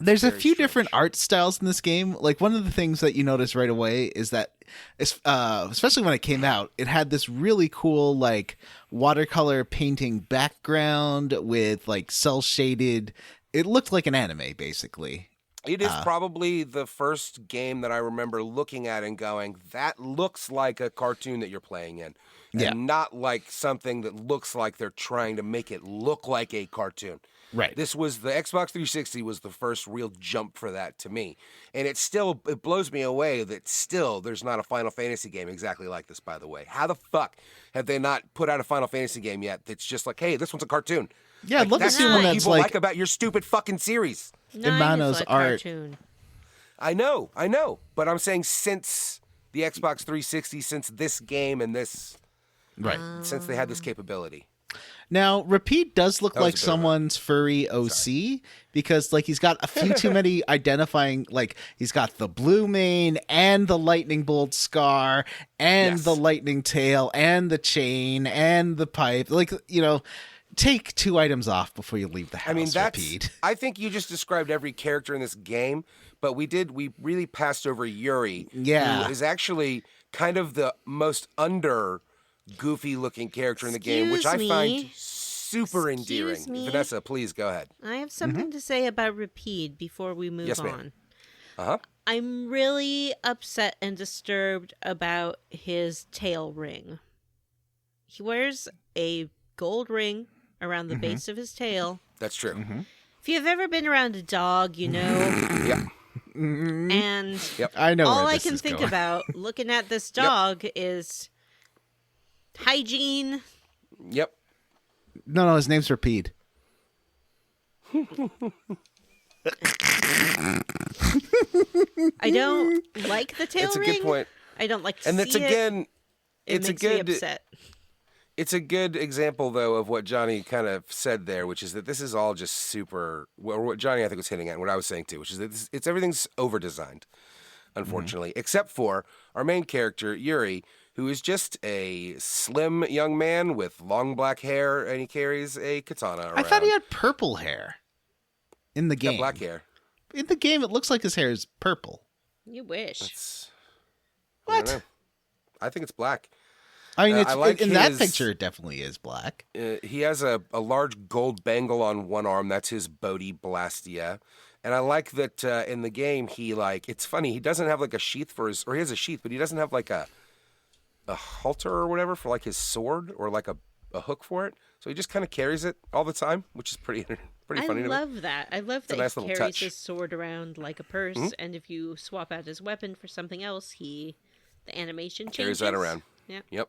There's a Very few strange. different art styles in this game. Like, one of the things that you notice right away is that, especially when it came out, it had this really cool, like, watercolor painting background with, like, cel-shaded. It looked like an anime, basically. It is probably the first game that I remember looking at and going, that looks like a cartoon that you're playing in. And not like something that looks like they're trying to make it look like a cartoon. Right. This was the Xbox 360 was the first real jump for that to me. And it blows me away that still there's not a Final Fantasy game exactly like this, by the way. How the fuck have they not put out a Final Fantasy game yet that's just like, hey, this one's a cartoon? Yeah, I'd love to that's see what one that's people like about your stupid fucking series. Imano's like art. Cartoon. I know. But I'm saying since the Xbox 360, since this game and this... Right. Since they had this capability. Now, Rapide does look That was like a bit of a- someone's furry OC because, like, he's got a few too many identifying. Like, he's got the blue mane and the lightning bolt scar and Yes. the lightning tail and the chain and the pipe. Like, you know, take 2 items off before you leave the house. I mean, Rapide. I think you just described every character in this game, but we really passed over Yuri, Yeah. who is actually kind of the most goofy looking character in the game, which I Excuse find me. super endearing. Excuse me. Vanessa, please go ahead. I have something to say about Rapide before we move Yes, ma'am. on. Uh-huh. I'm really upset and disturbed about his tail ring. He wears a gold ring around the base of his tail. That's true. If you've ever been around a dog, you know. Yeah. And I know all where I this can is think going. about looking at this dog is hygiene. Yep. No, his name's Rapide. I don't like the tail That's a ring. good point. I don't like to And see that's it. again, It it's a makes me good. upset. It's a good example, though, of what Johnny kind of said there, which is that this is all just super. Or what Johnny, I think, was hitting at, and what I was saying too, which is that it's everything's over-designed, unfortunately, except for our main character, Yuri, who is just a slim young man with long black hair, and he carries a katana around. I thought he had purple hair in the He's got game. black hair. In the game, it looks like his hair is purple. You wish. I don't What? know. I think it's black. I mean, it's, I like in that his- picture, it definitely is black. He has a large gold bangle on one arm. That's his Bodhi-Blastia. And I like that in the game, it's funny, he doesn't have like a sheath or he has a sheath, but he doesn't have like a halter or whatever for like his sword or like a a hook for it, so he just kind of carries it all the time, which is pretty funny to me. I love that. I love that nice he little carries touch. his sword around like a purse, and if you swap out his weapon for something else, the animation changes. Carries that around. Yeah. Yep.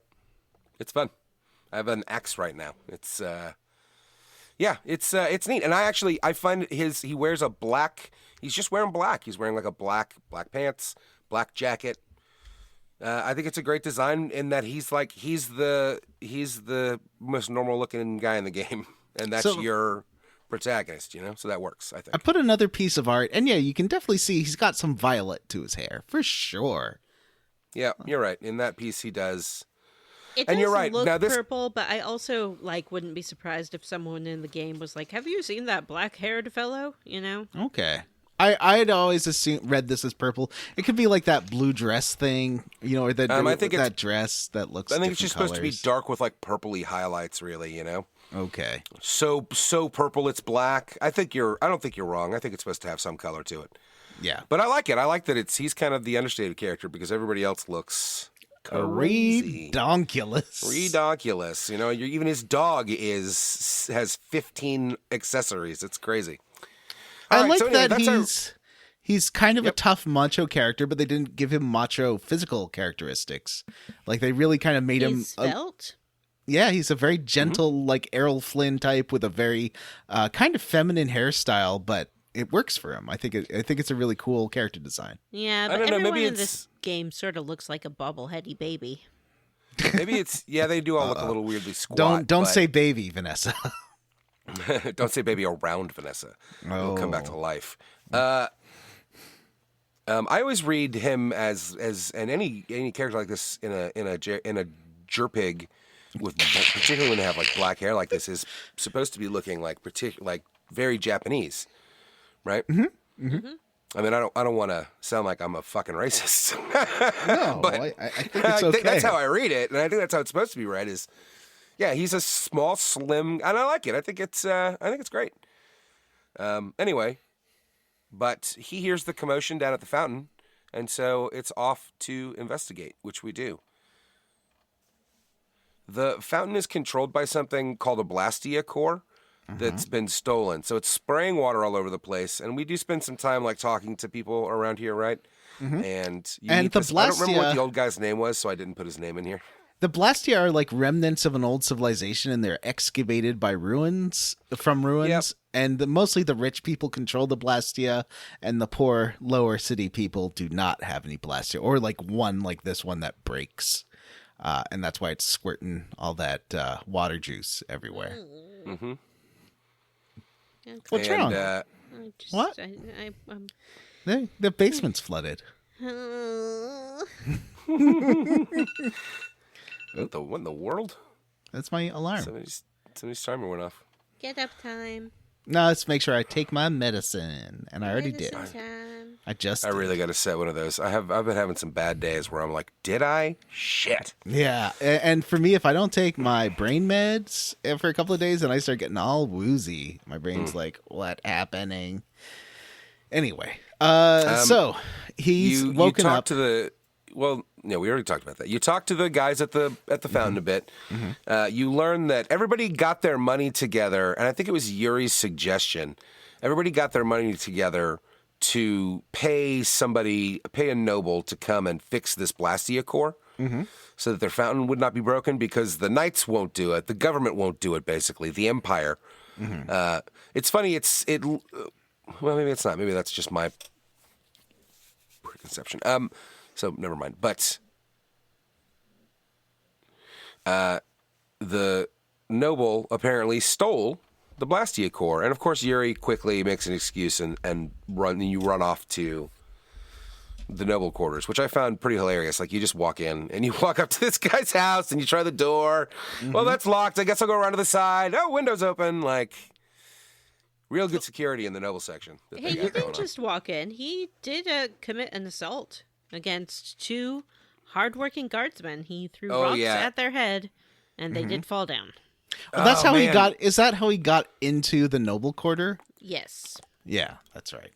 It's fun. I have an axe right now. It's it's neat. And I find he wears a black. He's just wearing black. He's wearing like a black pants, black jacket. I think it's a great design in that he's the most normal looking guy in the game, and that's your protagonist, so that works. I think. I put another piece of art, and yeah, you can definitely see he's got some violet to his hair for sure. Yeah, you're right. In that piece, he does. It And does you're right. look Now this- purple, but I also wouldn't be surprised if someone in the game was like, "Have you seen that black-haired fellow?" Okay. I'd always read this as purple. It could be like that blue dress thing, or that I think that dress that looks. I think it's different just supposed to be colors. dark with like purpley highlights, really. Okay. So purple it's black. I don't think you're wrong. I think it's supposed to have some color to it. Yeah. But I like it. I like that he's kind of the understated character because everybody else looks crazy. Redonkulous. Even his dog has 15 accessories. It's crazy. I like that he's kind of a tough macho character, but they didn't give him macho physical characteristics. Like they really kind of made him He's svelte. Yeah, he's a very gentle, like Errol Flynn type with a very kind of feminine hairstyle, but it works for him. I think it's a really cool character design. Yeah, I but don't know, everyone maybe in this game sort of looks like a bobbleheady baby. Maybe it's they do all look a little weirdly squat. Don't say baby, Vanessa. Don't say baby around Vanessa. It'll come back to life. I always read him as and any character like this in a Jerpig with particularly when they have like black hair like this is supposed to be looking like very Japanese, right? Mm-hmm. Mm-hmm. I mean, I don't want to sound like I'm a fucking racist. No, but I think it's okay. That's how I read it, and I think that's how it's supposed to be read. Yeah, he's a small, slim, and I like it. I think it's great. Anyway, but he hears the commotion down at the fountain, and so it's off to investigate, which we do. The fountain is controlled by something called a Blastia core that's been stolen. So it's spraying water all over the place, and we do spend some time talking to people around here, right? Mm-hmm. And the I don't remember what Blastia- the old guy's name was, so I didn't put his name in here. The Blastia are like remnants of an old civilization, and they're excavated by ruins. Yep. And mostly the rich people control the Blastia, and the poor lower city people do not have any Blastia, or one like this one that breaks. And that's why it's squirting all that water juice everywhere. Mm-hmm. What's wrong? What? The basement's flooded. What in the world? That's my alarm. Somebody's timer went off. Get up time. No, let's make sure I take my medicine, and I already did. Time. I really got to set one of those. I've been having some bad days where I'm like, did I? Shit. Yeah, and for me, if I don't take my brain meds for a couple of days, then I start getting all woozy. My brain's like, what happening? Anyway, so he's woken up. Well, no, we already talked about that. You talked to the guys at the fountain a bit. Mm-hmm. You learn that everybody got their money together, and I think it was Yuri's suggestion. Everybody got their money together to pay a noble to come and fix this Blastia core, so that their fountain would not be broken, because the knights won't do it, the government won't do it. Basically, the empire. Mm-hmm. It's funny. Well, maybe it's not. Maybe that's just my preconception. So never mind. But the noble apparently stole the Blastia core, and of course Yuri quickly makes an excuse and you run off to the noble quarters, which I found pretty hilarious. You just walk in and you walk up to this guy's house and you try the door. Mm-hmm. Well, that's locked. I guess I'll go around to the side. Oh, window's open. Real good security in the noble section. Hey, you didn't just walk in. He did commit an assault against two hardworking guardsmen. He threw rocks at their head, and they did fall down. Well, that's how he got. Is that how he got into the noble quarter? Yes. Yeah, that's right.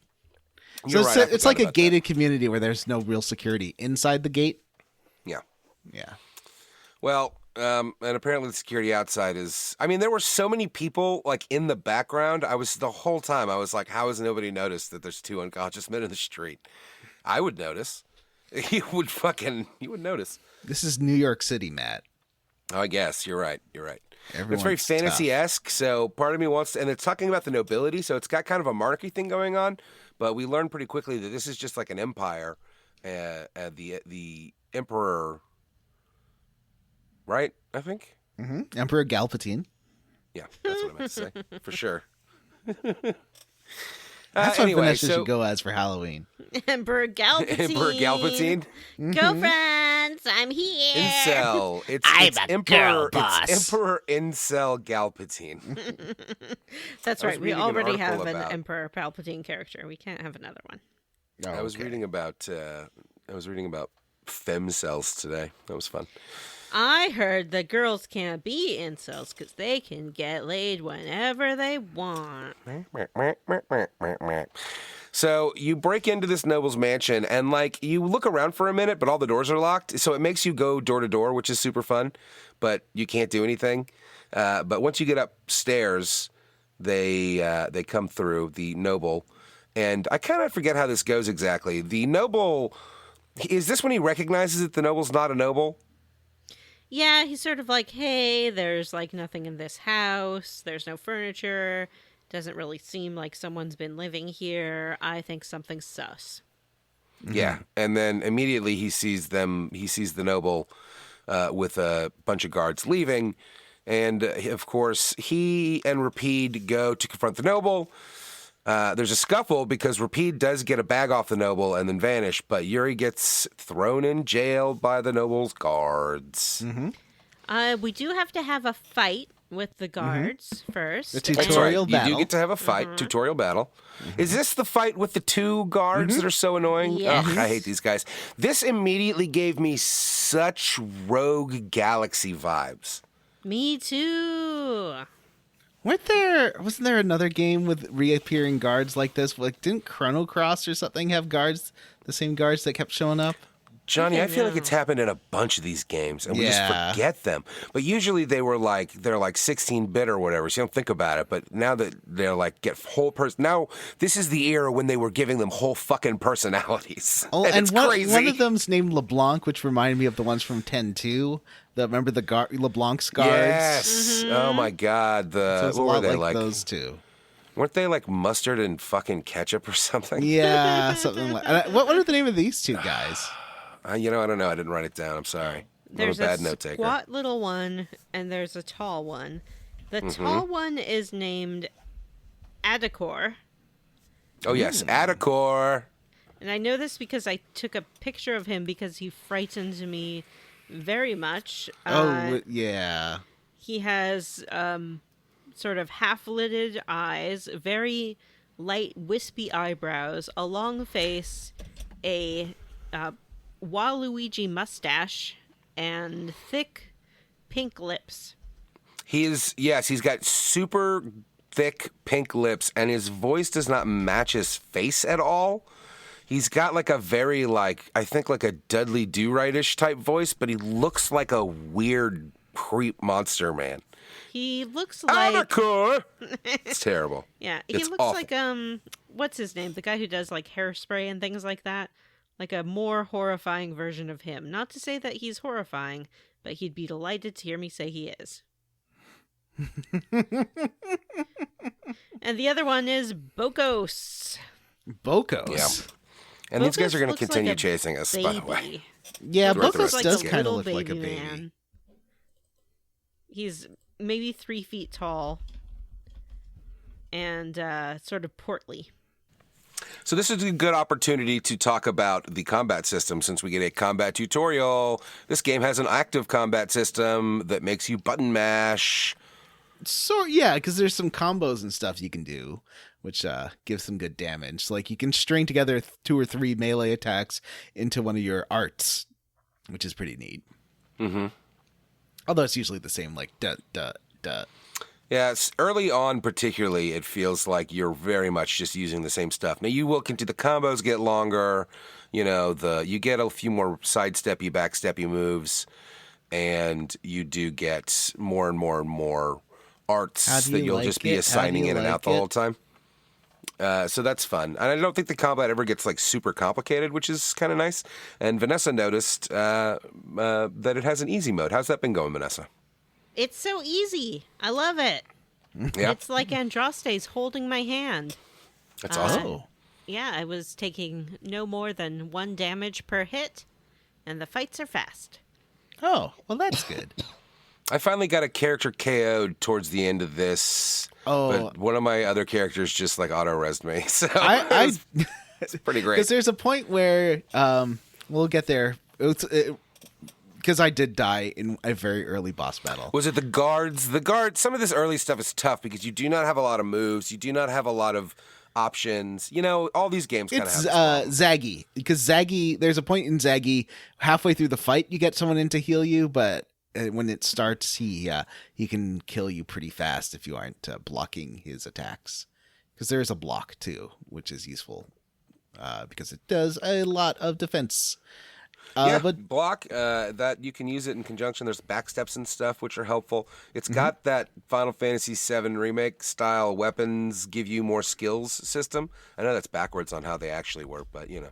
You're So right, it's like a gated community where there's no real security inside the gate. Yeah. Yeah. Well, And apparently the security outside is... I mean, there were so many people, like, in the background. The whole time, I was like, how has nobody noticed that there's 2 unconscious men in the street? I would notice. You would notice. This is New York City, Matt. Oh, I guess. You're right. Everyone's It's very tough. fantasy-esque, so part of me wants to... And it's talking about the nobility, so it's got kind of a monarchy thing going on. But we learned pretty quickly that this is just like an empire. The emperor... Right, I think? Mm-hmm. Emperor Palpatine. Yeah, that's what I meant to say, for sure. That's what anyway, Vanessa should go as for Halloween. Emperor Palpatine. Emperor Palpatine. Go, friends! I'm here. Incel. It's a Emperor. girl boss. It's Emperor Incel Palpatine. That's I was right. We reading an already have article an about- Emperor Palpatine character. We can't have another one. Oh, I was reading about. Femcells today. That was fun. I heard that girls can't be incels because they can get laid whenever they want. So you break into this noble's mansion and like you look around for a minute, but all the doors are locked. So it makes you go door to door, which is super fun, but you can't do anything. But once you get upstairs, they come through the noble, and I kind of forget how this goes exactly. The noble, is this when he recognizes that the noble's not a noble? Yeah, he's sort of like, hey, there's like nothing in this house. There's no furniture. Doesn't really seem like someone's been living here. I think something's sus. Yeah, and then immediately he sees the noble with a bunch of guards leaving, and of course he and Rapide go to confront the noble. There's a scuffle because Rapide does get a bag off the noble and then vanish, but Yuri gets thrown in jail by the noble's guards. Mm-hmm. We do have to have a fight with the guards first. The That's tutorial right. battle. You do get to have a fight, tutorial battle. Is this the fight with the 2 guards that are so annoying? Yes. Ugh, I hate these guys. This immediately gave me such Rogue Galaxy vibes. Me too. Wasn't there another game with reappearing guards like this? Like, didn't Chrono Cross or something have guards, the same guards that kept showing up? Johnny, I feel like know. it's happened in a bunch of these games, and we just Yeah. forget them. But usually they're like 16-bit or whatever, so you don't think about it. But now that they're like get whole person, now this is the era when they were giving them whole fucking personalities. Oh, and it's crazy. one of them's named LeBlanc, which reminded me of the ones from 10-2. Remember the LeBlanc's guards? Yes. Oh my God. So it's a What were lot they like like? those two. Weren't they like mustard and fucking ketchup or something? Yeah, something like. What are the name of these 2 guys? I don't know. I didn't write it down. I'm sorry. There's I'm a bad note taker. squat little one, and there's a tall one. The tall one is named Adacor. Oh yes, Adacor. And I know this because I took a picture of him because he frightened me very much. Yeah. He has sort of half-lidded eyes, very light, wispy eyebrows, a long face, a Waluigi mustache, and thick pink lips. He's got super thick pink lips, and his voice does not match his face at all. He's got like a very I think like a Dudley Do-Right-ish type voice, but he looks like a weird creep monster man. He looks like Adacor! It's terrible. yeah. He It's looks awful. like what's his name? The guy who does like hairspray and things like that. Like a more horrifying version of him. Not to say that he's horrifying, but he'd be delighted to hear me say he is. And the other one is Bokos. Bokos. Yeah. And these guys Bokos are going to looks like continue a chasing us, by the way. Baby. Yeah, Throughout the Bokos rest of does the game. kind of little look like a baby. man. He's maybe 3 feet tall and sort of portly. So this is a good opportunity to talk about the combat system since we get a combat tutorial. This game has an active combat system that makes you button mash. So, yeah, because there's some combos and stuff you can do, which gives some good damage. Like, you can string together 2 or 3 melee attacks into one of your arts, which is pretty neat. Mm-hmm. Although it's usually the same, like, duh, duh, duh. Yeah, early on particularly, it feels like you're very much just using the same stuff. Now, you will continue, the combos get longer, you get a few more sidesteppy, backsteppy moves. and you do get more and more and more arts How do that you you'll like just be it? How assigning do you in and out the like whole it? time. So that's fun. And I don't think the combat ever gets like super complicated, which is kind of nice. And Vanessa noticed that it has an easy mode. How's that been going, Vanessa? It's so easy. I love it. Yeah, It's like Andraste's holding my hand. that's awesome. Oh. Yeah, I was taking no more than 1 damage per hit, and the fights are fast. Oh, well, that's good. I finally got a character KO'd towards the end of this. Oh. But one of my other characters just like auto-resed me. So it's pretty great. Because there's a point where we'll get there. Because I did die in a very early boss battle. Was it the guards? The guards, some of this early stuff is tough because you do not have a lot of moves. You do not have a lot of options. You know, all these games kind of have It's this problem. Zaggy. Because Zaggy, there's a point in Zaggy, halfway through the fight, you get someone in to heal you, but when it starts, he can kill you pretty fast if you aren't blocking his attacks. Because there is a block, too, which is useful. Because it does a lot of defense. But block, that you can use it in conjunction. There's backsteps and stuff, which are helpful. It's got that Final Fantasy VII Remake style weapons give you more skills system. I know that's backwards on how they actually work, but you know.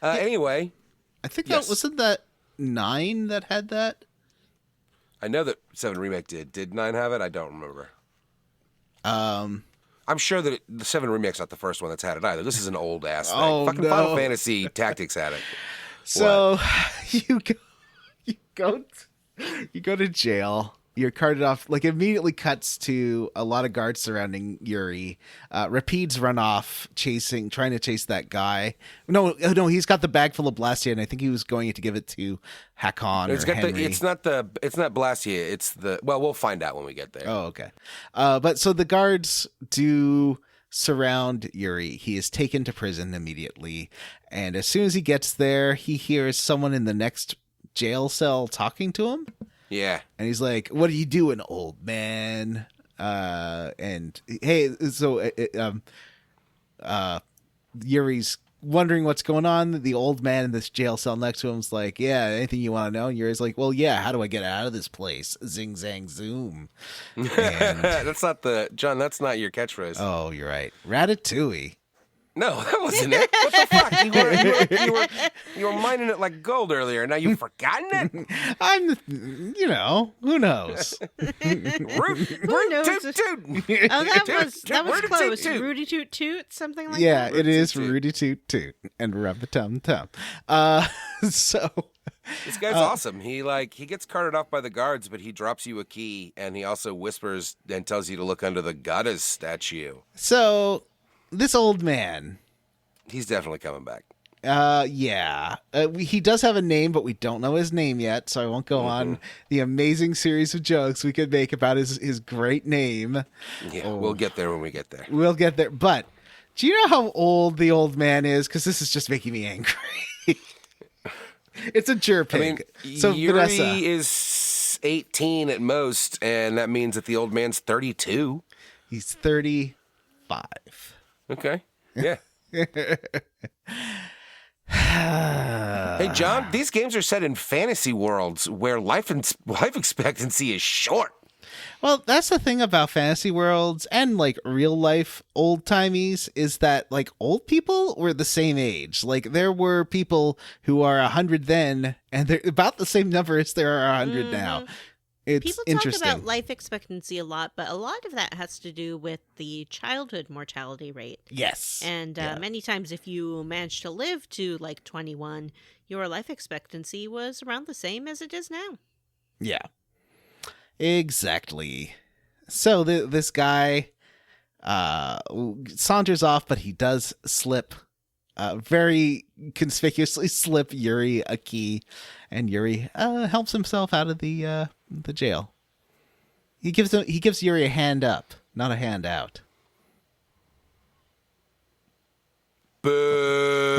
Anyway. I think Yes. that wasn't that 9 that had that? I know that 7 Remake did. Did 9 have it? I don't remember. I'm sure that the 7 Remake's not the first one that's had it either. This is an old ass thing. Oh, Fucking no. Final Fantasy Tactics had it. So you go to jail. You're carted off. Like immediately cuts to a lot of guards surrounding Yuri. Rapides run off, trying to chase that guy. No, he's got the bag full of Blastia, and I think he was going to give it to Hakon or Henry. It's not Blastia. It's the we'll find out when we get there. Oh, okay. But so the guards do surround Yuri. He is taken to prison immediately, and as soon as he gets there, he hears someone in the next jail cell talking to him. Yeah. And he's like, "What are you doing, old man?" And hey, so Yuri's wondering what's going on. The old man in this jail cell next to him is like, "Yeah, anything you want to know?" And Yuri's like, "Well, yeah. How do I get out of this place? Zing, zang, zoom." And, That's not That's not your catchphrase. oh, you're right. Ratatouille. No, that wasn't it. What the fuck? You were mining it like gold earlier. Now you've forgotten it. Who knows? Root, knows? toot, toot. Oh, that was Rudy close. Toot Toot. Rudy Toot Toot, something like Yeah, that. it is Toot Toot. Rudy Toot Toot and rub the tum tum. So This guy's awesome. He gets carted off by the guards, but he drops you a key, and he also whispers and tells you to look under the goddess statue. this old man. He's definitely coming back. Yeah. He does have a name, but we don't know his name yet, so I won't go on the amazing series of jokes we could make about his great name. Yeah, we'll get there when we get there. We'll get there. But do you know how old the old man is? Because this is just making me angry. It's a Jerpig. I mean, so Yuri Vanessa is 18 at most, and that means that the old man's 32. He's 35. Okay. Yeah. Hey, John, these games are set in fantasy worlds where life expectancy is short. Well, that's the thing about fantasy worlds and like real life old timies is that like old people were the same age. Like there were people who are 100 then, and they're about the same number as there are 100 now. It's People interesting. talk about life expectancy a lot, but a lot of that has to do with the childhood mortality rate. Yes. And many times, if you manage to live to like 21, your life expectancy was around the same as it is now. Yeah. Exactly. So this guy saunters off, but he does slip, very conspicuously slip Yuri a key, and Yuri helps himself out of the jail. He gives Yuri a hand up, not a hand out. Boo!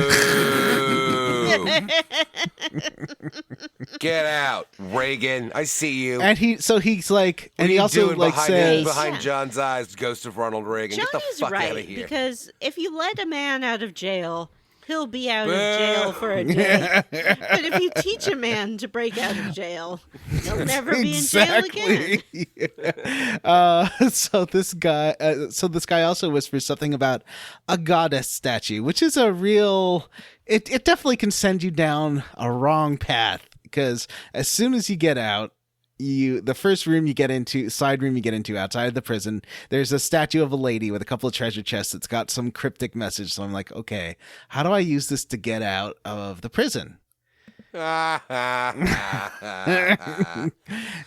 Get out, Reagan. I see you. And he's like, What and are he you also doing like says, behind Yeah. John's eyes, Ghost of Ronald Reagan. Get the Johnny's fuck right, out of here. because if you let a man out of jail, he'll be out of jail for a day. But if you teach a man to break out of jail, he'll never be in jail again. So this guy also whispers something about a goddess statue, which is a real. It definitely can send you down a wrong path, because as soon as you get out, the first room you get into, side room you get into outside of the prison, there's a statue of a lady with a couple of treasure chests that's got some cryptic message. So I'm like, okay, how do I use this to get out of the prison?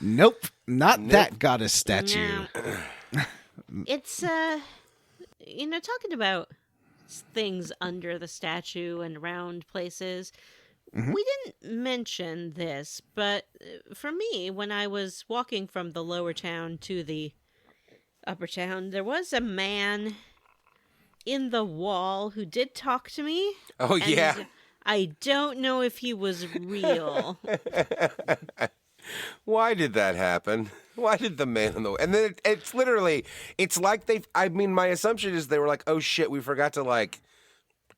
Nope, not that goddess statue. No. It's talking about things under the statue and around places. We didn't mention this, but for me, when I was walking from the lower town to the upper town, there was a man in the wall who did talk to me. Oh, yeah. I don't know if he was real. Why did that happen? Why did the man in the... And then it's literally... It's like my assumption is they were like, oh, shit, we forgot to,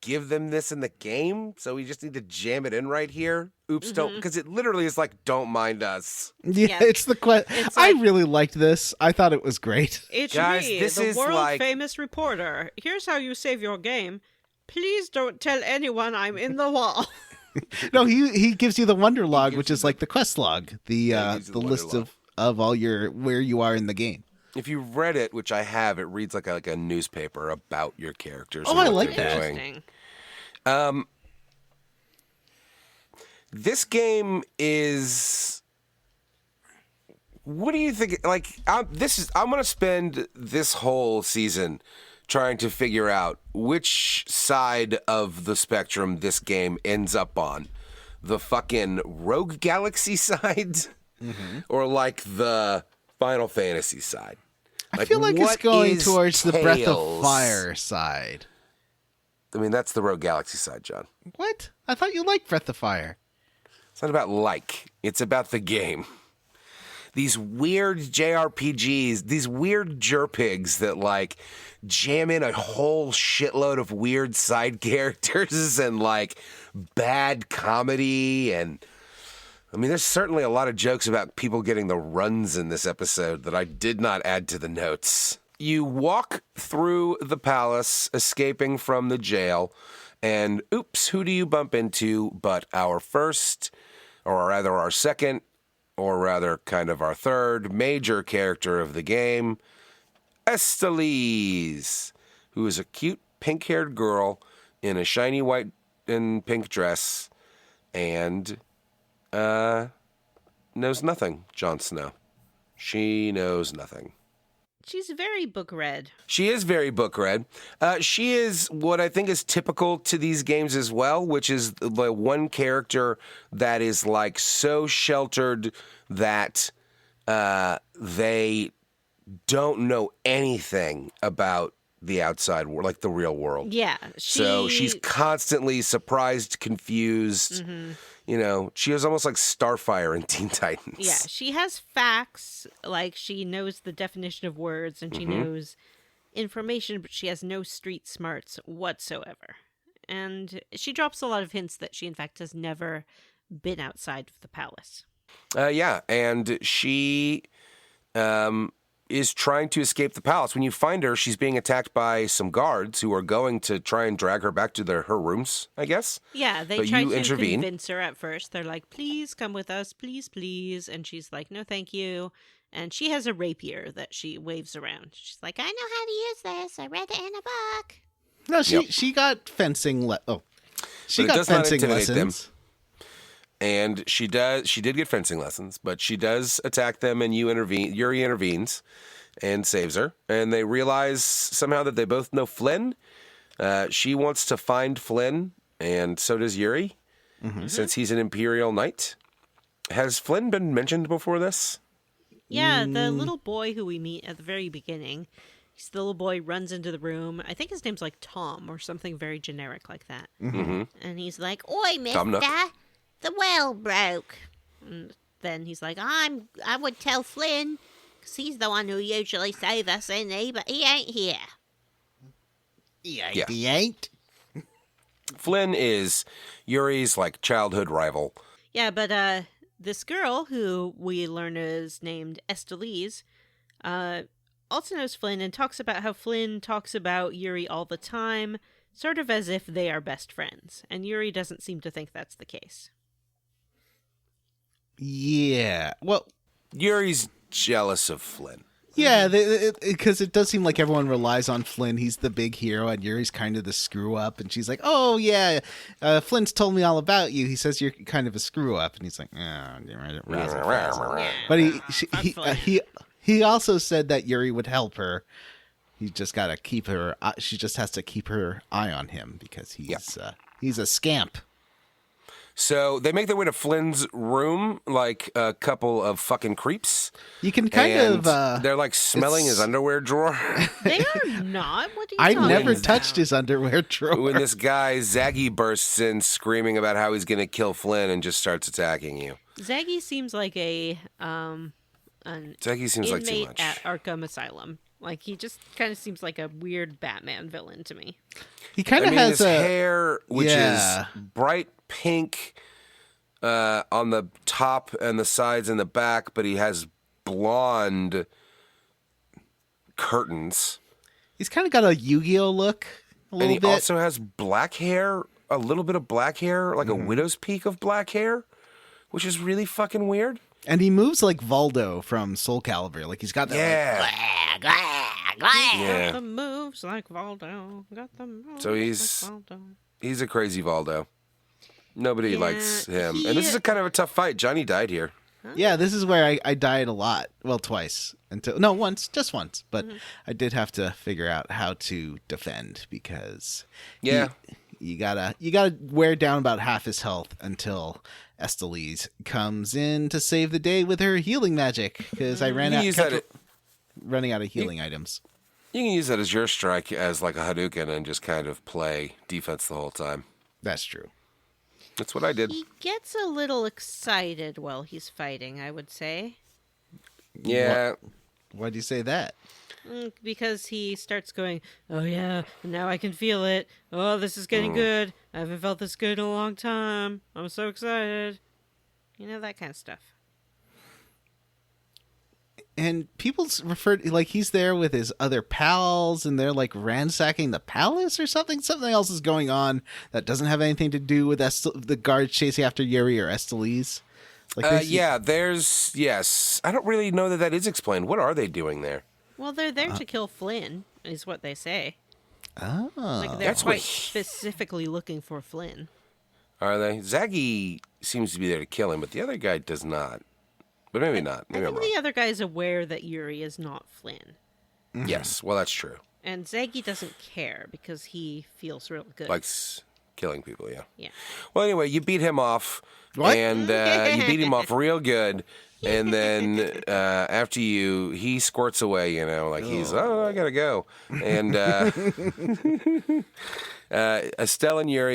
give them this in the game, so we just need to jam it in right here. Oops, don't... Because it literally is like, don't mind us. Yeah, it's the question. I really liked this. I thought it was great. It's Guys, me, this the is world-famous reporter. Here's how you save your game. Please don't tell anyone I'm in the wall. No, he gives you the Wonderlog, which is like the quest log, the list Wonderlog. of all where you are in the game. If you read it, which I have, it reads like a newspaper about your characters. Oh, and I what like they're that. doing. This game is... What do you think? I'm going to spend this whole season trying to figure out which side of the spectrum this game ends up on. The fucking Rogue Galaxy side? Or the Final Fantasy side? I feel like it's going towards the Breath of Tales? Fire side. I mean, that's the Rogue Galaxy side, John. What? I thought you liked Breath of Fire. It's not about it's about the game. These weird JRPGs, these weird Jerpigs that jam in a whole shitload of weird side characters and bad comedy. And I mean, there's certainly a lot of jokes about people getting the runs in this episode that I did not add to the notes. You walk through the palace, escaping from the jail, and oops, who do you bump into but our first, or rather our second, or rather kind of our third major character of the game, Estelise, who is a cute pink-haired girl in a shiny white and pink dress and knows nothing, Jon Snow. She knows nothing. She's very book read. She is very book read. She is what I think is typical to these games as well, which is the one character that is so sheltered that they don't know anything about the outside world, the real world. Yeah. So she's constantly surprised, confused. She is almost like Starfire in Teen Titans. Yeah, she has facts, she knows the definition of words and she knows information, but she has no street smarts whatsoever. And she drops a lot of hints that she, in fact, has never been outside of the palace. Yeah, and she is trying to escape the palace. When you find her, she's being attacked by some guards who are going to try and drag her back to her rooms, I guess. Yeah, they try to convince her at first. They're like, please come with us, please, please. And she's like, no, thank you. And she has a rapier that she waves around. She's like, I know how to use this. I read it in a book. No, she got fencing. She got fencing lessons. And she did get fencing lessons, but she does attack them, and Yuri intervenes and saves her. And they realize somehow that they both know Flynn. She wants to find Flynn, and so does Yuri, since he's an Imperial Knight. Has Flynn been mentioned before this? Yeah, the little boy who we meet at the very beginning. The little boy runs into the room. I think his name's Tom or something very generic like that. And he's like, "Oi, mister, the well broke." And then he's like, I would tell Flynn, because he's the one who usually saves us, isn't he? But he ain't here. He ain't. Flynn is Yuri's like childhood rival. Yeah, but this girl who we learn is named Estelise also knows Flynn and talks about how Flynn talks about Yuri all the time, sort of as if they are best friends. And Yuri doesn't seem to think that's the case. Yeah. Well, Yuri's jealous of Flynn. yeah, because it does seem like everyone relies on Flynn. He's the big hero, and Yuri's kind of the screw up. And she's like, "Oh yeah, Flynn's told me all about you. He says you're kind of a screw up." And he's like, but he also said that Yuri would help her. He just got to keep her. She just has to keep her eye on him because he's a scamp. So they make their way to Flynn's room like a couple of fucking creeps. You can kind of... they're like smelling his underwear drawer. They are not? What are you I talking never about? touched his underwear drawer. When this guy, Zaggy, bursts in screaming about how he's going to kill Flynn and just starts attacking you. Zaggy seems like an Zaggy seems like too inmate much. at Arkham Asylum. Like, he just kind of seems like a weird Batman villain to me. He kind of his has hair, which is bright pink on the top and the sides and the back, but he has blonde curtains. He's kind of got a Yu-Gi-Oh look a little And he bit. also has black hair, a little bit of black hair, like a widow's peak of black hair, which is really fucking weird. And he moves like Voldo from Soul Calibur. Like he's got that. Yeah. Got the moves like Valdo. Got the moves So he's- like Valdo. He's a crazy Valdo. Nobody Yeah, likes him. And this is a kind of a tough fight. Johnny died here. Yeah, this is where I died a lot. Well, twice. Just once. But I did have to figure out how to defend because Yeah. you gotta wear down about half his health until Estelise comes in to save the day with her healing magic because I running out of healing items. You can use that as your strike as like a Hadouken and just kind of play defense the whole time. That's true. That's what I did. He gets a little excited while he's fighting, I would say. Yeah. Why'd you say that? Because he starts going, oh yeah, now I can feel it. Oh, this is getting good. I haven't felt this good in a long time. I'm so excited. You know, that kind of stuff. And people refer to, like, he's there with his other pals and they're like ransacking the palace or something. Something else is going on that doesn't have anything to do with the guards chasing after Yuri or Estelise. Like Yes. I don't really know that is explained. What are they doing there? Well, they're there to kill Flynn, is what they say. Oh. Like, they're That's quite what- specifically looking for Flynn. Are they? Zaggy seems to be there to kill him, but the other guy does not. But maybe not. I Maybe I'm think wrong. the other guy is aware that Yuri is not Flynn. Yes, well, that's true. And Zaggy doesn't care because he feels real good. Likes killing people, yeah. Yeah. Well, anyway, you beat him off. What? And you beat him off real good. And then after he squirts away, like he's, I gotta go. And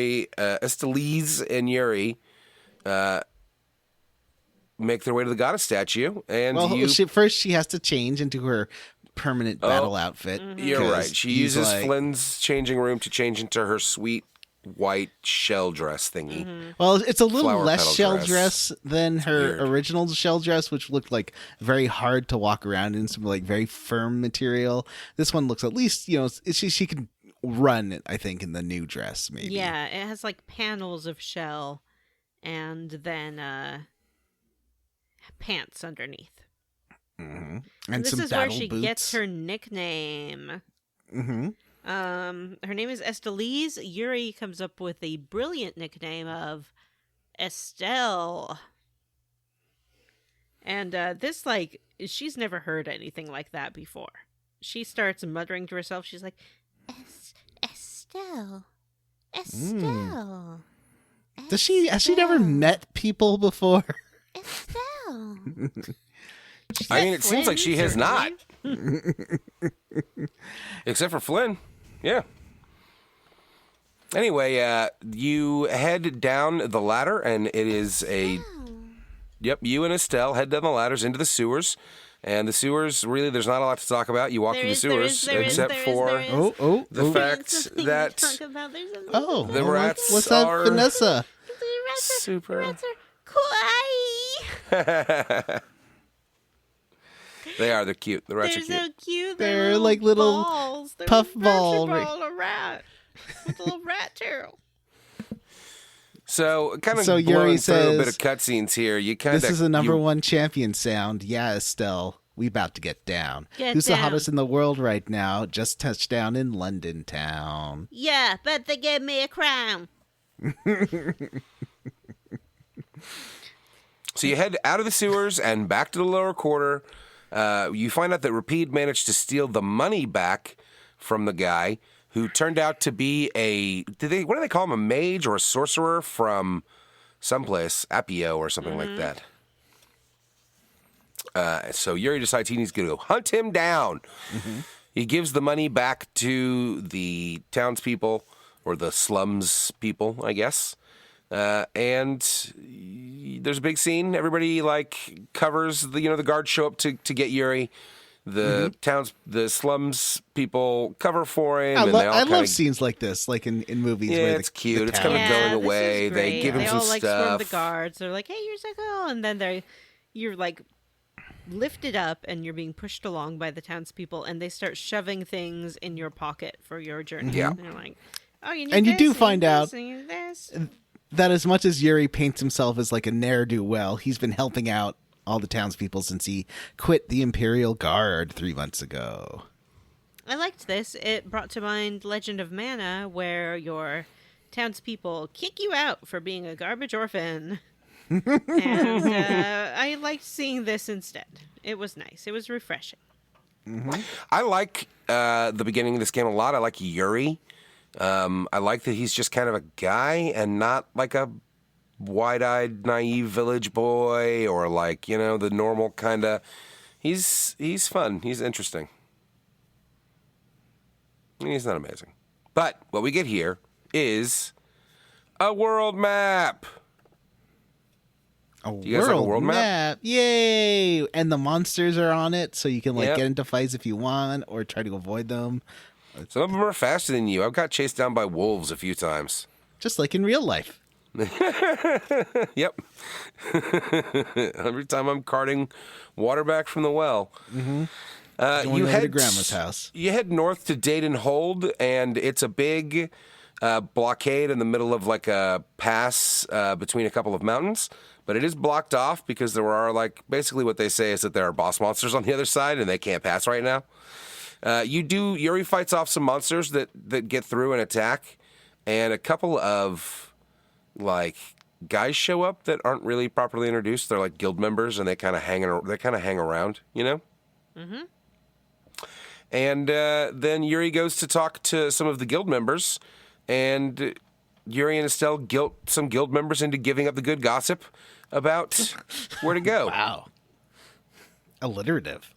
Estelise and Yuri make their way to the goddess statue. And first she has to change into her permanent battle outfit. You're right. She uses Flynn's changing room to change into her sweet white shell dress thingy. Well, it's a little Flower less petal shell dress. dress than her Weird. original shell dress, which looked like very hard to walk around in, some like very firm material. This one looks at least, she can run, I think, in the new dress, maybe. Yeah, it has like panels of shell and then pants underneath. Mm-hmm. And And this some is where battle she boots. gets her nickname. Mm-hmm. Her name is Estelise. Yuri comes up with a brilliant nickname of Estelle. And this, like, she's never heard anything like that before. She starts muttering to herself. She's like, Estelle. Estelle. Has she never met people before? Estelle. I mean, it seems like she has not. certainly. Except for Flynn. Yeah. Anyway, you head down the ladder, and it is a you and Estelle head down the ladders into the sewers. And the sewers, really, there's not a lot to talk about. You walk through the sewers, except for the fact that Oh, rats what's that, are Vanessa? super. Rats are kawaii. They are. They're cute. The rats are They're cute. so cute. They're like little balls. They're puff a ball. ball, a rat with a little rat tail. So, kind of So blowing Yuri through a bit says, of cutscenes here. You kind of This is a number one champion sound. Yeah, Estelle, we about to get down. Get Who's the down. hottest in the world right now? Just touched down in London town. Yeah, but they gave me a crown. So you head out of the sewers and back to the lower quarter. You find out that Rapide managed to steal the money back from the guy who turned out to be what do they call him? A mage or a sorcerer from someplace, Appio or something like that. So Yuri decides he needs to go hunt him down. He gives the money back to the townspeople or the slums people, I guess. And there's a big scene. Everybody covers the guards show up to get Yuri. The slums people cover for him. I love scenes like this, like in movies. Yeah, where it's cute. It's town- kind of going away. This is They great. give him they some all swarm the stuff. guards. They're like, "Hey, you're so cool," and then you're lifted up and you're being pushed along by the townspeople, and they start shoving things in your pocket for your journey. Yeah. And they're like, "Oh, you need And you this, do need find this, out- you need this." that as much as Yuri paints himself as like a ne'er-do-well, he's been helping out all the townspeople since he quit the Imperial Guard 3 months ago. I liked this. It brought to mind Legend of Mana, where your townspeople kick you out for being a garbage orphan. And I liked seeing this instead. It was nice. It was refreshing. I like the beginning of this game a lot. I like Yuri. I like that he's just kind of a guy and not like a wide-eyed, naive village boy or the normal kind of... He's fun. He's interesting. He's not amazing. But what we get here is a world map. You guys like a world map? Yay! And the monsters are on it, so you can Yep. get into fights if you want or try to avoid them. Some of them are faster than you. I've got chased down by wolves a few times. Just like in real life. Yep. Every time I'm carting water back from the well. Going You over head to Grandma's house. You head north to Dayton Hold, and it's a big blockade in the middle of a pass between a couple of mountains. But it is blocked off because there are basically what they say is that there are boss monsters on the other side, and they can't pass right now. Yuri fights off some monsters that get through and attack, and a couple of guys show up that aren't really properly introduced. They're guild members, and they kind of hang around, Mm-hmm. And then Yuri goes to talk to some of the guild members, and Yuri and Estelle guilt some guild members into giving up the good gossip about where to go. Wow. Alliterative.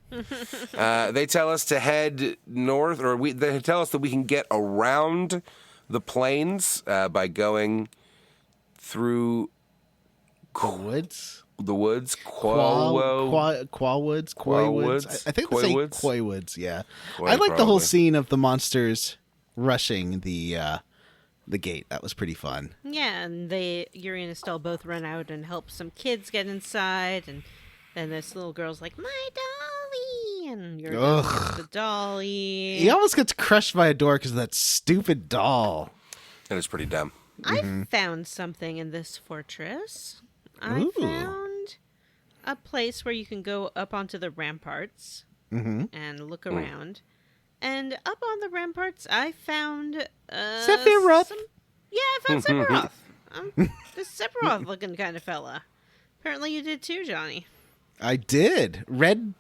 They tell us to head north, or they tell us that we can get around the plains by going through The woods? the woods. Qual woods? Koi woods? I think they say Woods? Koi woods, yeah. Koi, I like the whole probably. scene of the monsters rushing the gate. That was pretty fun. Yeah, and Yuri and Estelle both run out and help some kids get inside, and then this little girl's like, "My dolly!" And Yuri goes to get the dolly. He almost gets crushed by a door because of that stupid doll. That is pretty dumb. I found something in this fortress. I Ooh. found a place where you can go up onto the ramparts and look around. And up on the ramparts, I found... Sephiroth. I found Sephiroth. This Sephiroth-looking kind of fella. Apparently you did too, Johnny. I did. Red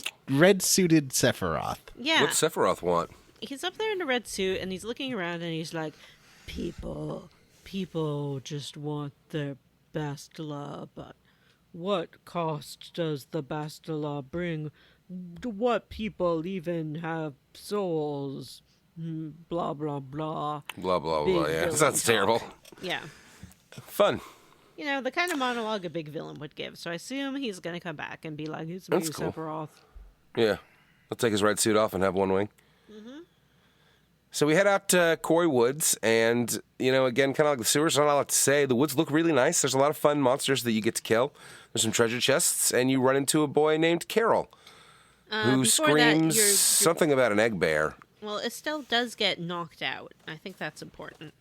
suited Sephiroth. Yeah. What's Sephiroth want? He's up there in a red suit, and he's looking around, and he's like, people just want their Bastila, but what cost does the Bastila bring? Do what people even have souls? Blah, blah, blah. Blah, blah, Big blah. Yeah, villain sounds talk. terrible. Yeah. Fun. You know, the kind of monologue a big villain would give. So I assume he's going to come back and be like, it's me, That's cool. Sephiroth. Yeah. He'll take his red suit off and have one wing. Mm-hmm. So we head out to Quarry Woods, and, you know, again, kind of like the sewers, not a lot to say. The woods look really nice. There's a lot of fun monsters that you get to kill. There's some treasure chests, and you run into a boy named Carol, who screams something about an egg bear. Well, Estelle does get knocked out. I think that's important.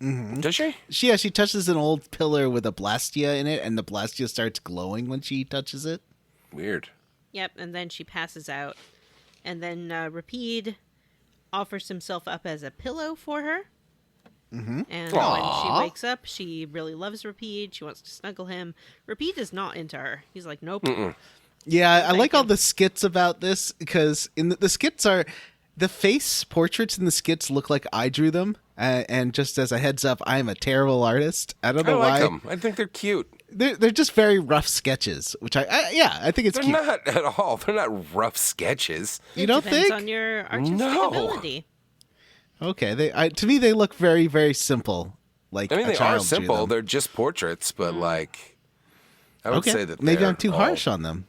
Mm-hmm. Does she? Yeah, she touches an old pillar with a Blastia in it, and the Blastia starts glowing when she touches it. Weird. Yep, and then she passes out. And then Rapide offers himself up as a pillow for her. Mm-hmm. And when she wakes up, she really loves Rapide. She wants to snuggle him. Rapide is not into her. He's like, nope. Mm-mm. Yeah, I like all the skits about this, because in the skits are... The face portraits in the skits look like I drew them, and just as a heads up, I'm a terrible artist. I don't know why. I like them. I think they're cute. They're just very rough sketches, which I think it's cute. They're not at all. They're not rough sketches. You don't think? Depends on your artistic ability. Okay, to me they look very, very simple. Like, I mean, a they child are drew simple. them. They're just portraits, but like, I would say that maybe they're I'm too harsh on them.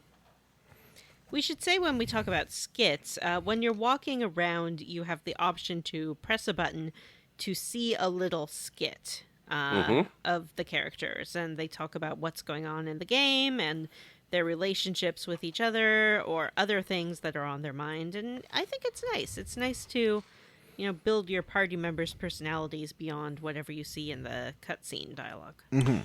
We should say when we talk about skits, when you're walking around, you have the option to press a button to see a little skit of the characters. And they talk about what's going on in the game and their relationships with each other or other things that are on their mind. And I think it's nice. It's nice to, you know, build your party members' personalities beyond whatever you see in the cutscene dialogue. Mm-hmm.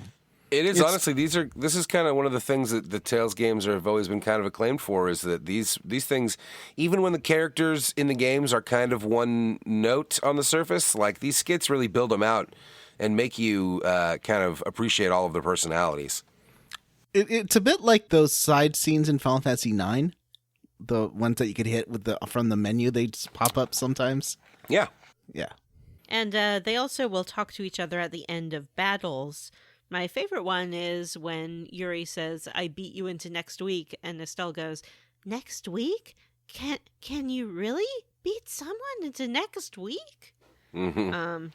It is, honestly, this is kind of one of the things that the Tales games have always been kind of acclaimed for, is that these things, even when the characters in the games are kind of one note on the surface, like these skits really build them out and make you kind of appreciate all of their personalities. It's a bit like those side scenes in Final Fantasy IX, the ones that you could hit with from the menu. They just pop up sometimes. Yeah. Yeah. And they also will talk to each other at the end of battles. My favorite one is when Yuri says, I beat you into next week, and Estelle goes, next week? Can you really beat someone into next week? Mm-hmm.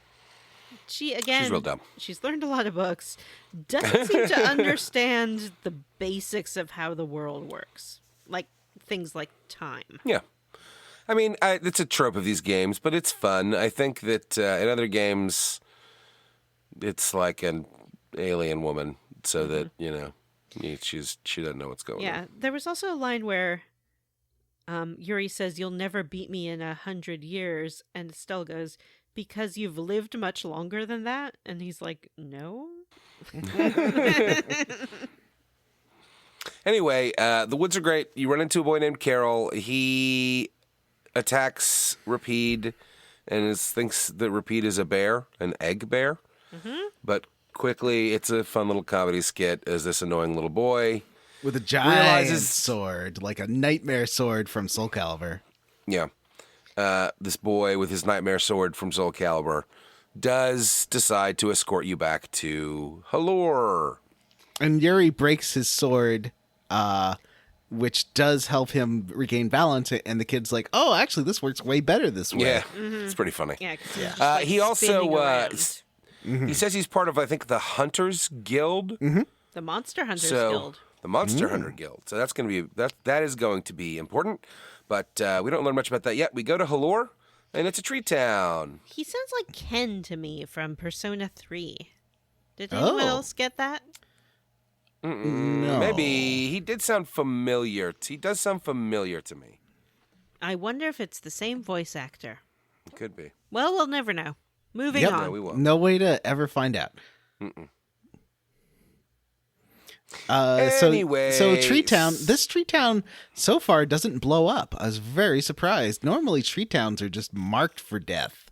She's real dumb. She's learned a lot of books, doesn't seem to understand the basics of how the world works. Like things like time. Yeah. I mean, it's a trope of these games, but it's fun. I think that in other games, it's like an alien woman, so that, you know, she doesn't know what's going on. Yeah, there was also a line where Yuri says, you'll never beat me in 100 years, and Estelle goes, because you've lived much longer than that? And he's like, no. Anyway, the woods are great. You run into a boy named Carol. He attacks Rapide and thinks that Rapide is a bear, an egg bear. Mm-hmm. But quickly, it's a fun little comedy skit as this annoying little boy with a giant sword, like a nightmare sword from Soul Calibur. Yeah. This boy with his nightmare sword from Soul Calibur does decide to escort you back to Halure. And Yuri breaks his sword, which does help him regain balance. And the kid's like, oh, actually, this works way better this way. Yeah, it's pretty funny. Yeah, he also... He says he's part of, I think, the Hunters Guild. Mm-hmm. The Monster Hunters Guild. The Monster Hunter Guild. So that's going to be that is going to be important. But we don't learn much about that yet. We go to Halure, and it's a tree town. He sounds like Ken to me from Persona 3. Did anyone else get that? No. Maybe. He did sound familiar. He does sound familiar to me. I wonder if it's the same voice actor. It could be. Well, we'll never know. Moving on. No, we won't. No way to ever find out. Anyway, so Tree Town. This Tree Town so far doesn't blow up. I was very surprised. Normally, tree towns are just marked for death.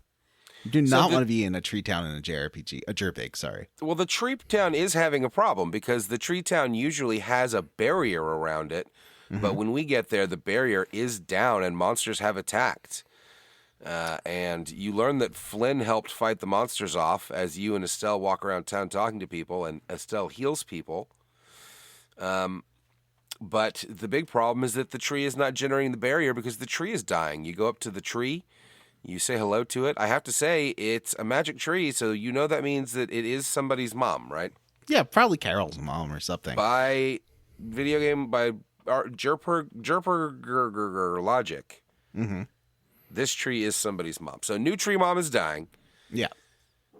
You do not want to be in a tree town in a JRPG. A Jerpig, sorry. Well, the tree town is having a problem because the tree town usually has a barrier around it, but when we get there, the barrier is down and monsters have attacked. And you learn that Flynn helped fight the monsters off as you and Estelle walk around town talking to people, and Estelle heals people. But the big problem is that the tree is not generating the barrier because the tree is dying. You go up to the tree, you say hello to it. I have to say, it's a magic tree, so you know that means that it is somebody's mom, right? Yeah, probably Carol's mom or something. By Jerpig logic. Mm-hmm. This tree is somebody's mom. So new tree mom is dying. Yeah.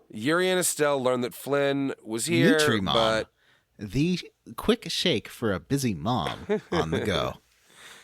Yuri and Estelle learn that Flynn was here, New tree mom. but The quick shake for a busy mom on the go.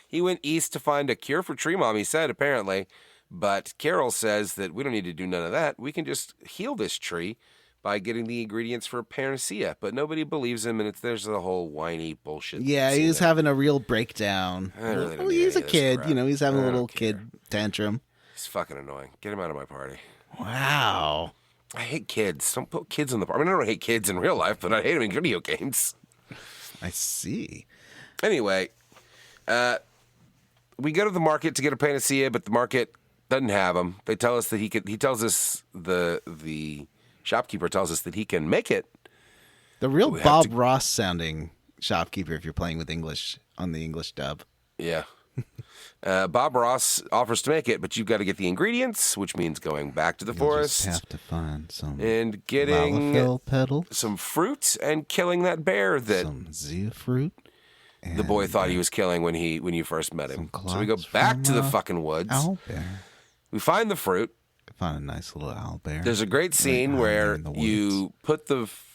he went east to find a cure for tree mom, he said, apparently. But Carol says that we don't need to do none of that. We can just heal this tree by getting the ingredients for a panacea. But nobody believes him, and there's a whole whiny bullshit. Yeah, scene he's there. having a real breakdown. I really don't Well, need he's a any of this kid, crap. you know, he's having a I little don't care. kid tantrum. He's fucking annoying. Get him out of my party. Wow. I hate kids. Don't put kids in the party. I mean, I don't hate kids in real life, but I hate them in video games. I see. Anyway, we go to the market to get a panacea, but the market doesn't have them. They tell us that he tells us the shopkeeper tells us that he can make it. The real We have Bob to- Ross sounding shopkeeper if you're playing with English on the English dub. Yeah. Bob Ross offers to make it, but you've got to get the ingredients, which means going back to the You'll forest just have to find some and getting lalafell petals, some fruit and killing that bear that some zea fruit. the boy thought he was killing when you first met him. Some So we go clots back from, to the fucking woods. owlbear. We find the fruit. I found a nice little owlbear. There's a great scene hiding where in the woods. you put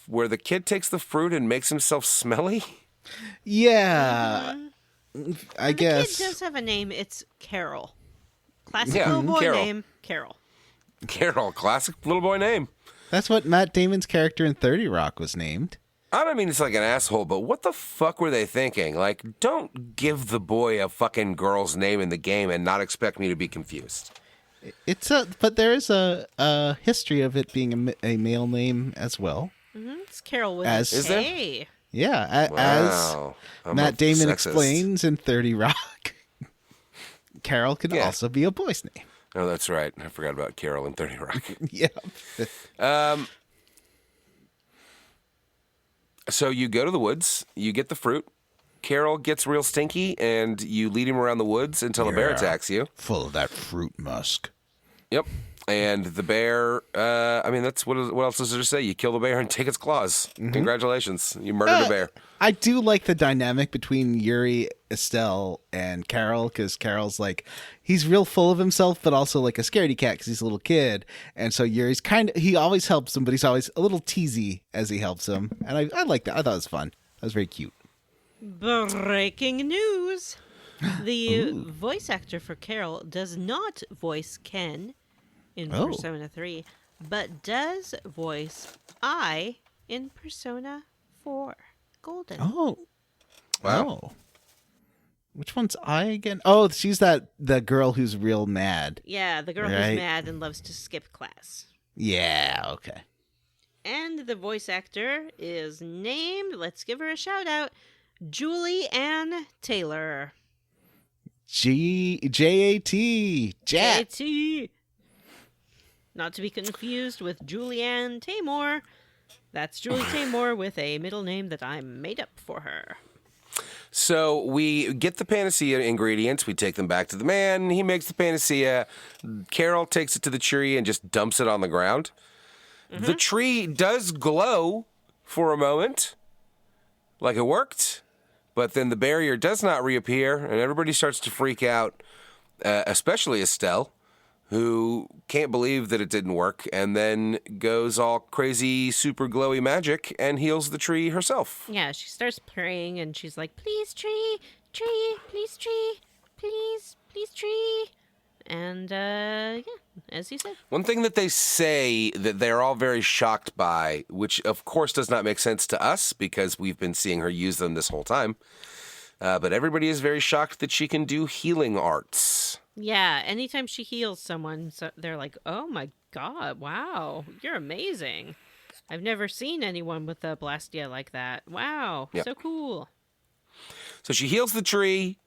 where the kid takes the fruit and makes himself smelly. Yeah, I The guess. kid does have a name. It's Carol. Classic Yeah, little boy Carol. name, Carol. Carol, classic little boy name. That's what Matt Damon's character in 30 Rock was named. I don't mean it's like an asshole, but what the fuck were they thinking? Like, don't give the boy a fucking girl's name in the game and not expect me to be confused. But there is a history of it being a male name as well. It's Carol with As- a Is there? K. Yeah, Wow. as I'm Matt a Damon sexist. explains in 30 Rock, Carol can Yeah. also be a boy's name. Oh, that's right. I forgot about Carol in 30 Rock. Yeah. So you go to the woods, you get the fruit. Carol gets real stinky, and you lead him around the woods until a bear Yeah. attacks you. Full of that fruit musk. Yep. And the bear, I mean, what else is there to say? You kill the bear and take its claws. Congratulations. You murdered a bear. I do like the dynamic between Yuri, Estelle, and Carol, because Carol's like, he's real full of himself, but also like a scaredy cat because he's a little kid. And so Yuri's he always helps him, but he's always a little teasy as he helps him. And I like that. I thought it was fun. That was very cute. Breaking news. The voice actor for Carol does not voice Ken in Oh. Persona 3, but does voice I in Persona 4 Golden. Oh. Wow. Oh. Which one's I again? Oh, she's the girl who's real mad. Yeah, the girl Right. who's mad and loves to skip class. Yeah, okay. And the voice actor is named, let's give her a shout out, Julie Ann Taylor. J-A-T. Jat. JT. Not to be confused with Julianne Taymor. That's Julie Taymor with a middle name that I made up for her. So we get the panacea ingredients. We take them back to the man. He makes the panacea. Carol takes it to the tree and just dumps it on the ground. The tree does glow for a moment, like it worked, but then the barrier does not reappear, and everybody starts to freak out, especially Estelle, who can't believe that it didn't work, and then goes all crazy, super glowy magic and heals the tree herself. Yeah, she starts praying and she's like, please, tree, please, tree, please, tree. And, yeah, as you said. One thing that they say that they're all very shocked by, which of course does not make sense to us because we've been seeing her use them this whole time, but everybody is very shocked that she can do healing arts. Yeah, anytime she heals someone, so they're like, oh my god, wow, you're amazing. I've never seen anyone with a Blastia like that. Wow, Yep. so cool. So she heals the tree,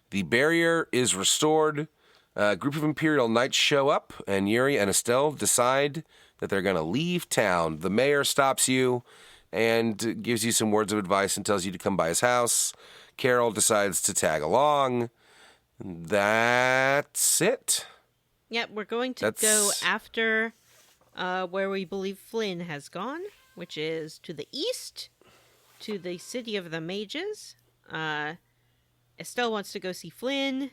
the barrier is restored, a group of Imperial Knights show up, and Yuri and Estelle decide that they're going to leave town. The mayor stops you and gives you some words of advice and tells you to come by his house. Carol decides to tag along. That's it. Yep, we're going to go after where we believe Flynn has gone, which is to the east to the City of the Mages. Estelle wants to go see Flynn.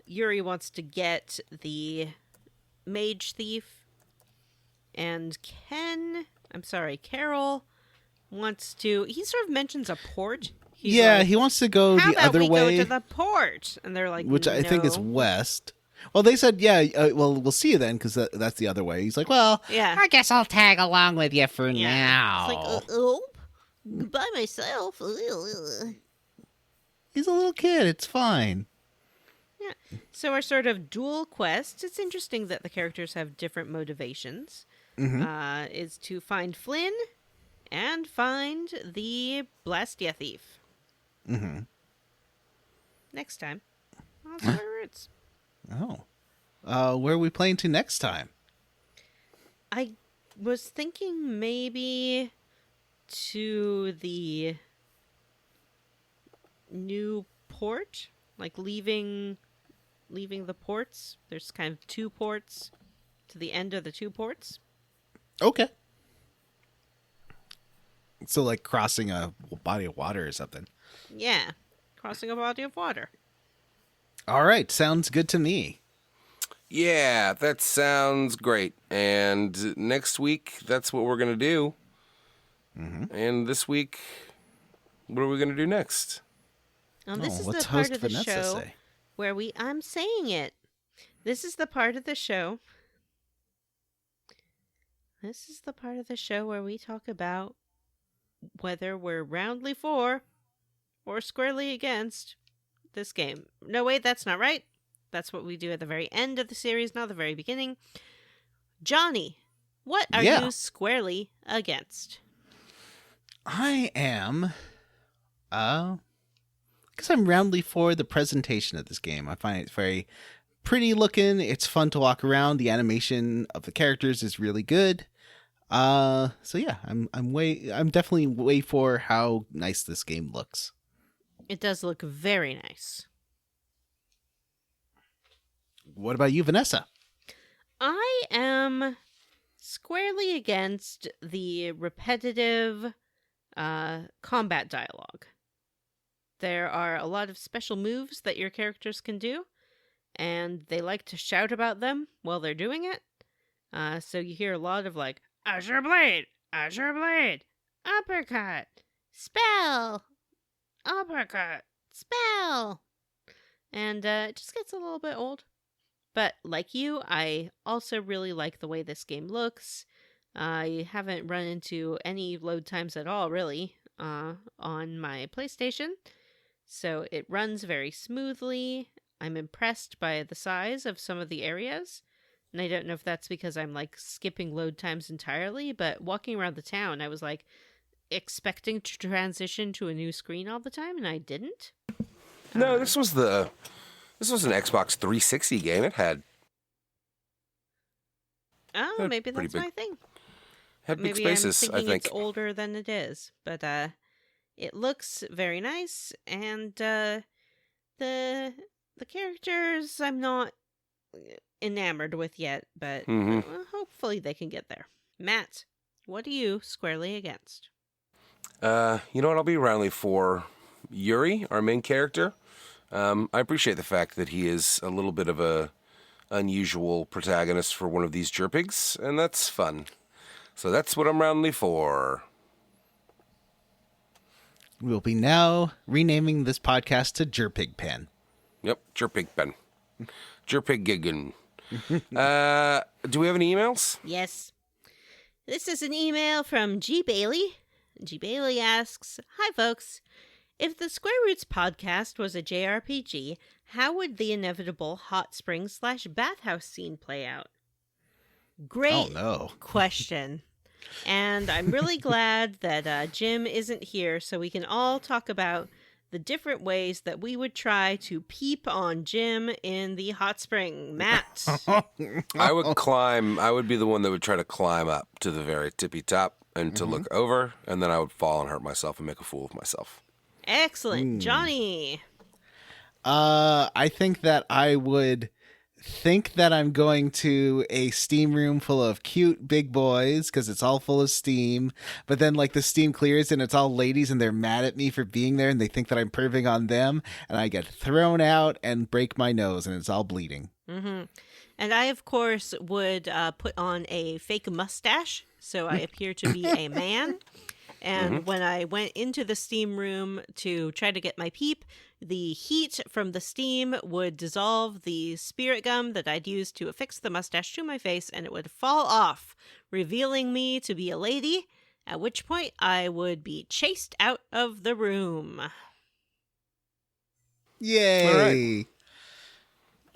Yuri wants to get the mage thief. And Carol wants to... He sort of mentions a port. He's like, he wants to go the other way. How about we go to the port? And they're like, which I think is no. west. Well, they said, we'll see you then, because that's the other way. He's like, well, Yeah. I guess I'll tag along with you for now. It's like, by myself. he's a little kid. It's fine. Yeah. So our sort of dual quest, it's interesting that the characters have different motivations, is to find Flynn and find the Blastia thief. Mm-hmm. Next time on Square Roots. Oh. Where are we playing to next time? I was thinking maybe to the new port, like leaving the ports. There's kind of 2 ports to the end of the 2 ports. Okay. So like crossing a body of water or something. Yeah, crossing a body of water. All right. Sounds good to me. Yeah, that sounds great. And next week, that's what we're going to do. Mm-hmm. And this week, what are we going to do next? This is what's the part host of the Vanessa show say? where I'm saying it. This is the part of the show. This is the part of the show where we talk about whether we're roundly for or squarely against this game. No, wait, that's not right. That's what we do at the very end of the series, not the very beginning. Johnny, what are you squarely against? I am, I guess I'm roundly for the presentation of this game. I find it very pretty looking. It's fun to walk around. The animation of the characters is really good. So yeah, I'm definitely way for how nice this game looks. It does look very nice. What about you, Vanessa? I am squarely against the repetitive combat dialogue. There are a lot of special moves that your characters can do, and they like to shout about them while they're doing it. So you hear a lot of like, Azure Blade, uppercut, spell, uppercut, spell. And it just gets a little bit old. But like you, I also really like the way this game looks. I haven't run into any load times at all, really, on my PlayStation. So it runs very smoothly. I'm impressed by the size of some of the areas. And I don't know if that's because I'm like skipping load times entirely, but walking around the town, I was like expecting to transition to a new screen all the time, and I didn't. No, this was an Xbox 360 game. It had... Oh, maybe that's my thing. Had big Maybe spaces, I'm thinking I think. it's older than it is, but it looks very nice, and the characters I'm not enamored with yet, but hopefully they can get there. Matt, what are you squarely against? You know what? I'll be roundly for Yuri, our main character. I appreciate the fact that he is a little bit of a unusual protagonist for one of these Jerpigs, and that's fun. So that's what I'm roundly for. We'll be now renaming this podcast to Jerpig Pen. Yep, Jerpig Pen. Jerpig Giggin. Do we have any emails? Yes. This is an email from G. Bailey. G. Bailey asks, Hi, folks. If the Square Roots podcast was a JRPG, how would the inevitable hot spring/bathhouse scene play out? Great question. And I'm really glad that Jim isn't here so we can all talk about the different ways that we would try to peep on Jim in the hot spring. Matt. I would be the one that would try to climb up to the very tippy top and to look over, and then I would fall and hurt myself and make a fool of myself. Excellent. Johnny. I think that I would think that I'm going to a steam room full of cute big boys because it's all full of steam. But then like the steam clears and it's all ladies and they're mad at me for being there and they think that I'm perving on them. And I get thrown out and break my nose and it's all bleeding. Mm-hmm. And I, of course, would put on a fake mustache so I appear to be a man. And when I went into the steam room to try to get my peep, the heat from the steam would dissolve the spirit gum that I'd used to affix the mustache to my face, and it would fall off, revealing me to be a lady, at which point I would be chased out of the room. Yay! All right.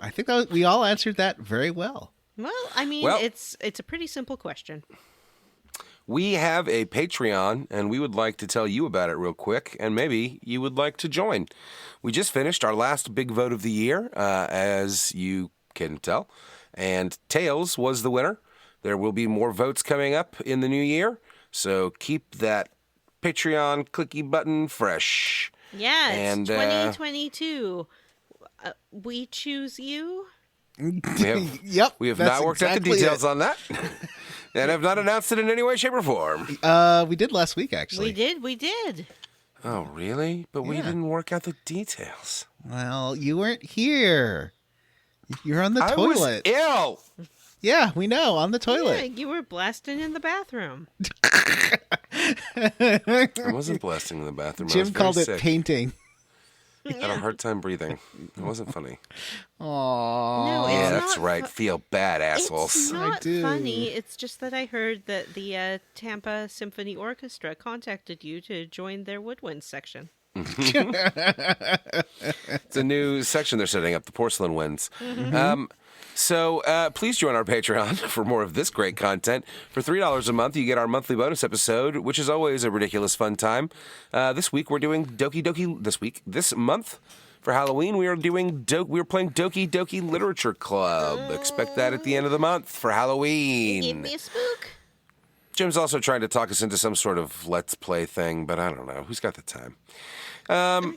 I think we all answered that very well. Well, I mean, it's a pretty simple question. We have a Patreon, and we would like to tell you about it real quick, and maybe you would like to join. We just finished our last big vote of the year, as you can tell, and Tails was the winner. There will be more votes coming up in the new year, so keep that Patreon clicky button fresh. Yeah, it's And, 2022. We choose you? Yep. We have that's not worked out the exactly details it. on that, and have not announced it in any way, shape, or form. We did last week, actually. We did. Oh, really? But we Yeah. didn't work out the details. Well, you weren't here. You're on the I toilet. was ill. Yeah, we know, on the Yeah, toilet. you were blasting in the bathroom. I wasn't blasting in the bathroom. I was Jim very called it sick. painting. I had a hard time breathing. It wasn't funny. Aww. No, Yeah, it's that's not right. Feel bad, assholes. It's not do. funny. It's just that I heard that the Tampa Symphony Orchestra contacted you to join their woodwind section. It's a new section they're setting up, the Porcelain Winds. So please join our Patreon for more of this great content. For $3 a month, you get our monthly bonus episode, which is always a ridiculous fun time. This week we're doing This month for Halloween we are playing Doki Doki Literature Club. Expect that at the end of the month for Halloween. Give me a spook. Jim's also trying to talk us into some sort of Let's Play thing, but I don't know. Who's got the time?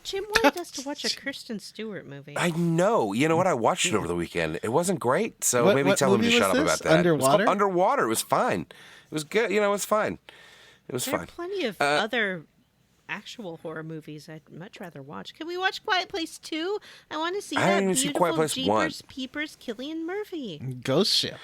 Jim wanted us to watch a Kristen Stewart movie. I know. You know what? I watched it over the weekend. It wasn't great, so What- maybe what tell him to movie shut was up this? about that. It was called Underwater? Underwater. It was fine. It was good. You know, it was fine. It was There are fine. plenty of other actual horror movies I'd much rather watch. Can we watch Quiet Place 2? I want to see I that didn't even see beautiful Quiet Place 1. Jeepers Peepers Killian Murphy. Ghost Ship.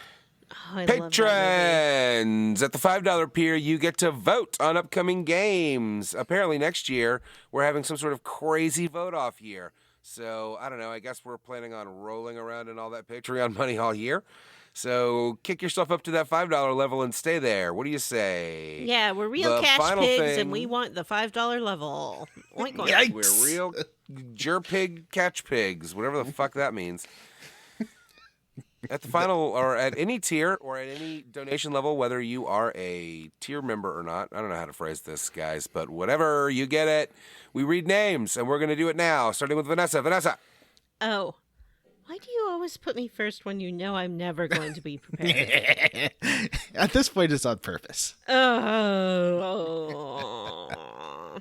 Oh, I love that movie. Patrons! At the $5 tier, you get to vote on upcoming games. Apparently next year, we're having some sort of crazy vote-off year. So, I don't know. I guess we're planning on rolling around in all that Patreon money all year. So, kick yourself up to that $5 level and stay there. What do you say? Yeah, we're real The cash final pigs, thing- and we want the $5 level. Oink, oink. Yikes. We're real Jerpig catch pigs, whatever the fuck that means. At the final, or at any tier, or at any donation level, whether you are a tier member or not, I don't know how to phrase this, guys, but whatever, you get it. We read names, and we're going to do it now, starting with Vanessa. Vanessa! Oh, why do you always put me first when you know I'm never going to be prepared? At this point, it's on purpose. Oh.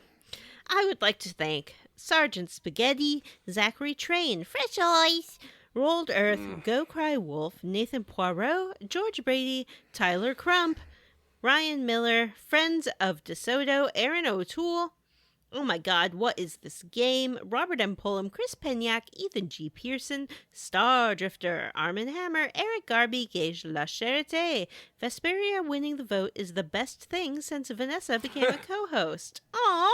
I would like to thank Sergeant Spaghetti, Zachary Train, Fresh Eyes, Rolled Earth, Go Cry Wolf, Nathan Poirot, George Brady, Tyler Crump, Ryan Miller, Friends of DeSoto, Aaron O'Toole. Oh my God, what is this game? Robert M. Pullum, Chris Penyak, Ethan G. Pearson, Star Drifter, Armin Hammer, Eric Garby, Gage La Charité. Vesperia winning the vote is the best thing since Vanessa became a co-host. Aww!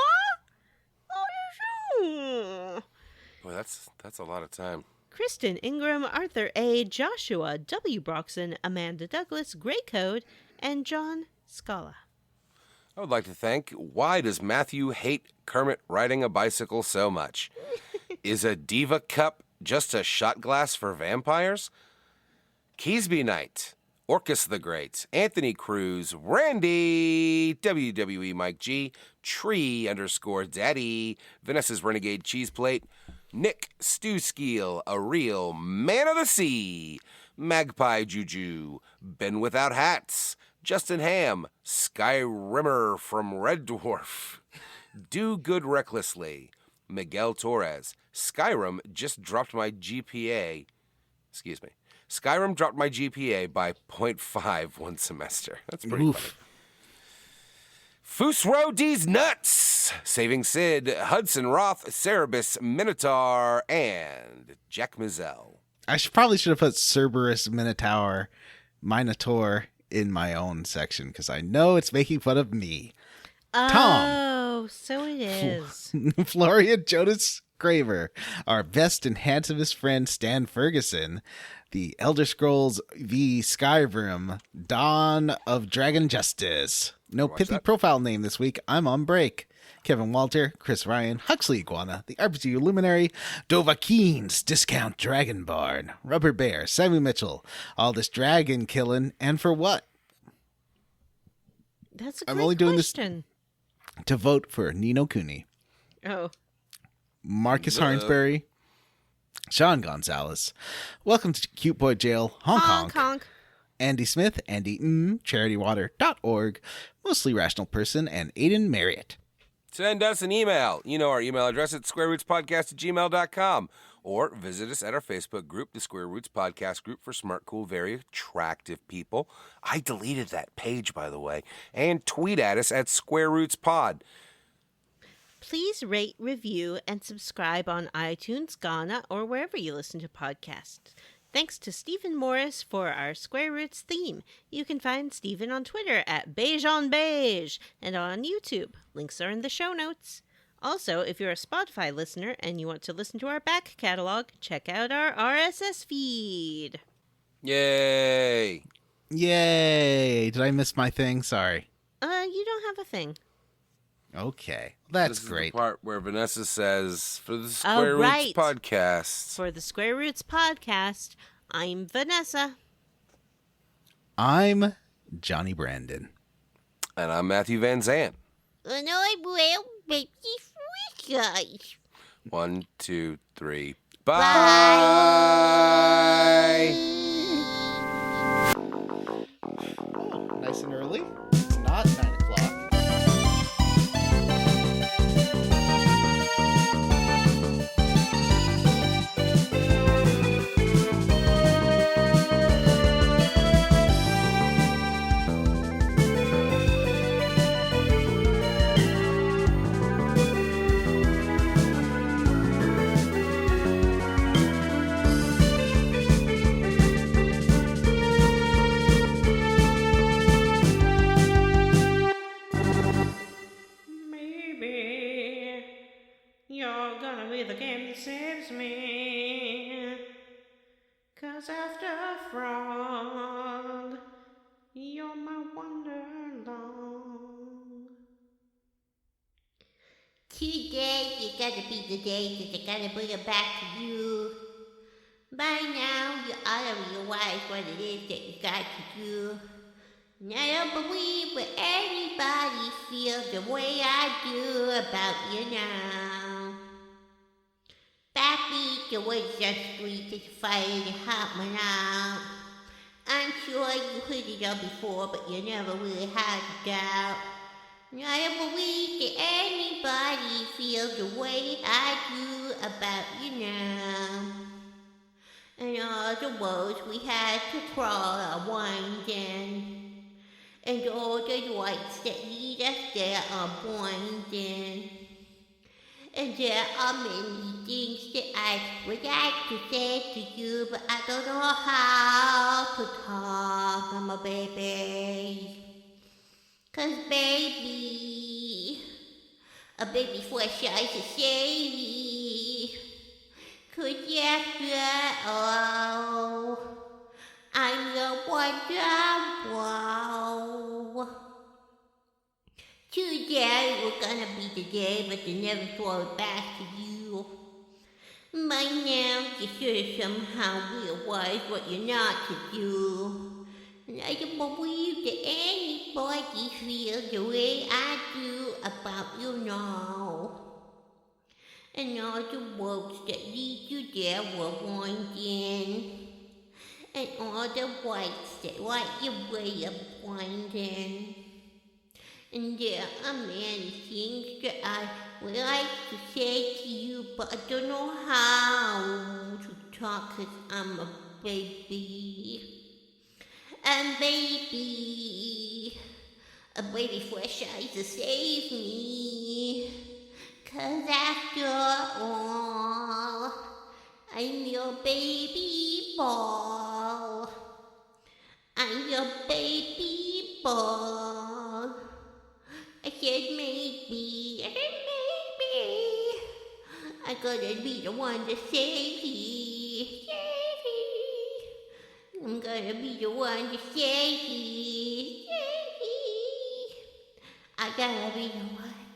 Oh, Boy, that's a lot of time. Kristen Ingram, Arthur A., Joshua W. Broxson, Amanda Douglas, Grey Code, and John Scala. I would like to thank, why does Matthew hate Kermit riding a bicycle so much? Is a Diva Cup just a shot glass for vampires? Keysby Knight, Orcus the Great, Anthony Cruz, Randy, WWE Mike G, Tree_Daddy, Vanessa's Renegade Cheese Plate, Nick Stewskeel, a real man of the sea, Magpie Juju, Ben Without Hats, Justin Ham, Skyrimmer from Red Dwarf, Do Good Recklessly, Miguel Torres, Skyrim just dropped my GPA. Excuse me. Skyrim dropped my GPA by 0.5 one semester. That's pretty funny. Fusro D's Nuts, Saving Sid, Hudson Roth, Cerebus, Minotaur, and Jack Mizell. I should have put Cerberus Minotaur in my own section because I know it's making fun of me. Tom. Oh, so it is. Florian Jonas Graver, our best and handsomest friend Stan Ferguson, the Elder Scrolls v Skyrim, Dawn of Dragon Justice. No pithy profile name this week. I'm on break. Kevin Walter, Chris Ryan, Huxley Iguana, the RPG Luminary, Dova Keen's Discount Dragon Barn, Rubber Bear, Sammy Mitchell, all this dragon killing, and for what? That's a I'm great only doing question. This to vote for Nino Cooney, Oh. Marcus Harnsberry, Sean Gonzalez. Welcome to Cute Boy Jail, Hong Kong. Andy Smith, Andy charitywater.org, Mostly Rational Person, and Aiden Marriott. Send us an email. You know our email address at squarerootspodcast@gmail.com. Or visit us at our Facebook group, the Square Roots Podcast Group for smart, cool, very attractive people. I deleted that page, by the way. And tweet at us at Square Roots Pod. Please rate, review, and subscribe on iTunes, Ghana, or wherever you listen to podcasts. Thanks to Stephen Morris for our Square Roots theme. You can find Stephen on Twitter at beigeonbeige and on YouTube. Links are in the show notes. Also, if you're a Spotify listener and you want to listen to our back catalog, check out our RSS feed. Yay! Yay! Did I miss my thing? Sorry. You don't have a thing. Okay. That's This is great. the part where Vanessa says, for the Square Roots Podcast. For the Square Roots Podcast, I'm Vanessa. I'm Johnny Brandon. And I'm Matthew Van Zandt. And I will make these guys. 1, 2, 3. Bye. Nice and early. Not 9 o'clock. Maybe you're gonna be the game that saves me. 'Cause after Frog, you're my Wonderlog. Today is gonna be the day that they're gonna bring it back to you. By now, you ought to realize what it is that you got to do. And I don't believe that anybody feels the way I do about you now. Backbeat, the woods just street is fighting the hot one out. I'm sure you heard it all before, but you never really had a doubt. And I don't believe that anybody feels the way I do about you now. And all the roads we had to crawl are winding. And all the lights that lead us there are blinding. And there are many things that I would like to say to you, but I don't know how to talk, I'm a baby. 'Cause baby, a baby flesh eyes a shady. 'Cause after all, I'm the Wonderlog. Today we're gonna be the day, but they never throw it back to you. By now, you should have somehow realized what you're not to do. And I don't believe that anybody feels the way I do about you now. And all the roads that lead you there were winding. And all the lights that light your way are blinding. And there are many things that I would like to say to you, but I don't know how to talk 'cause I'm a baby. And baby Fresh Eyes to save me. 'Cause after all, I'm your baby ball. I'm your baby ball. I said maybe, I gotta be the one to save you. I'm gonna be the one to save you. I gotta be the one.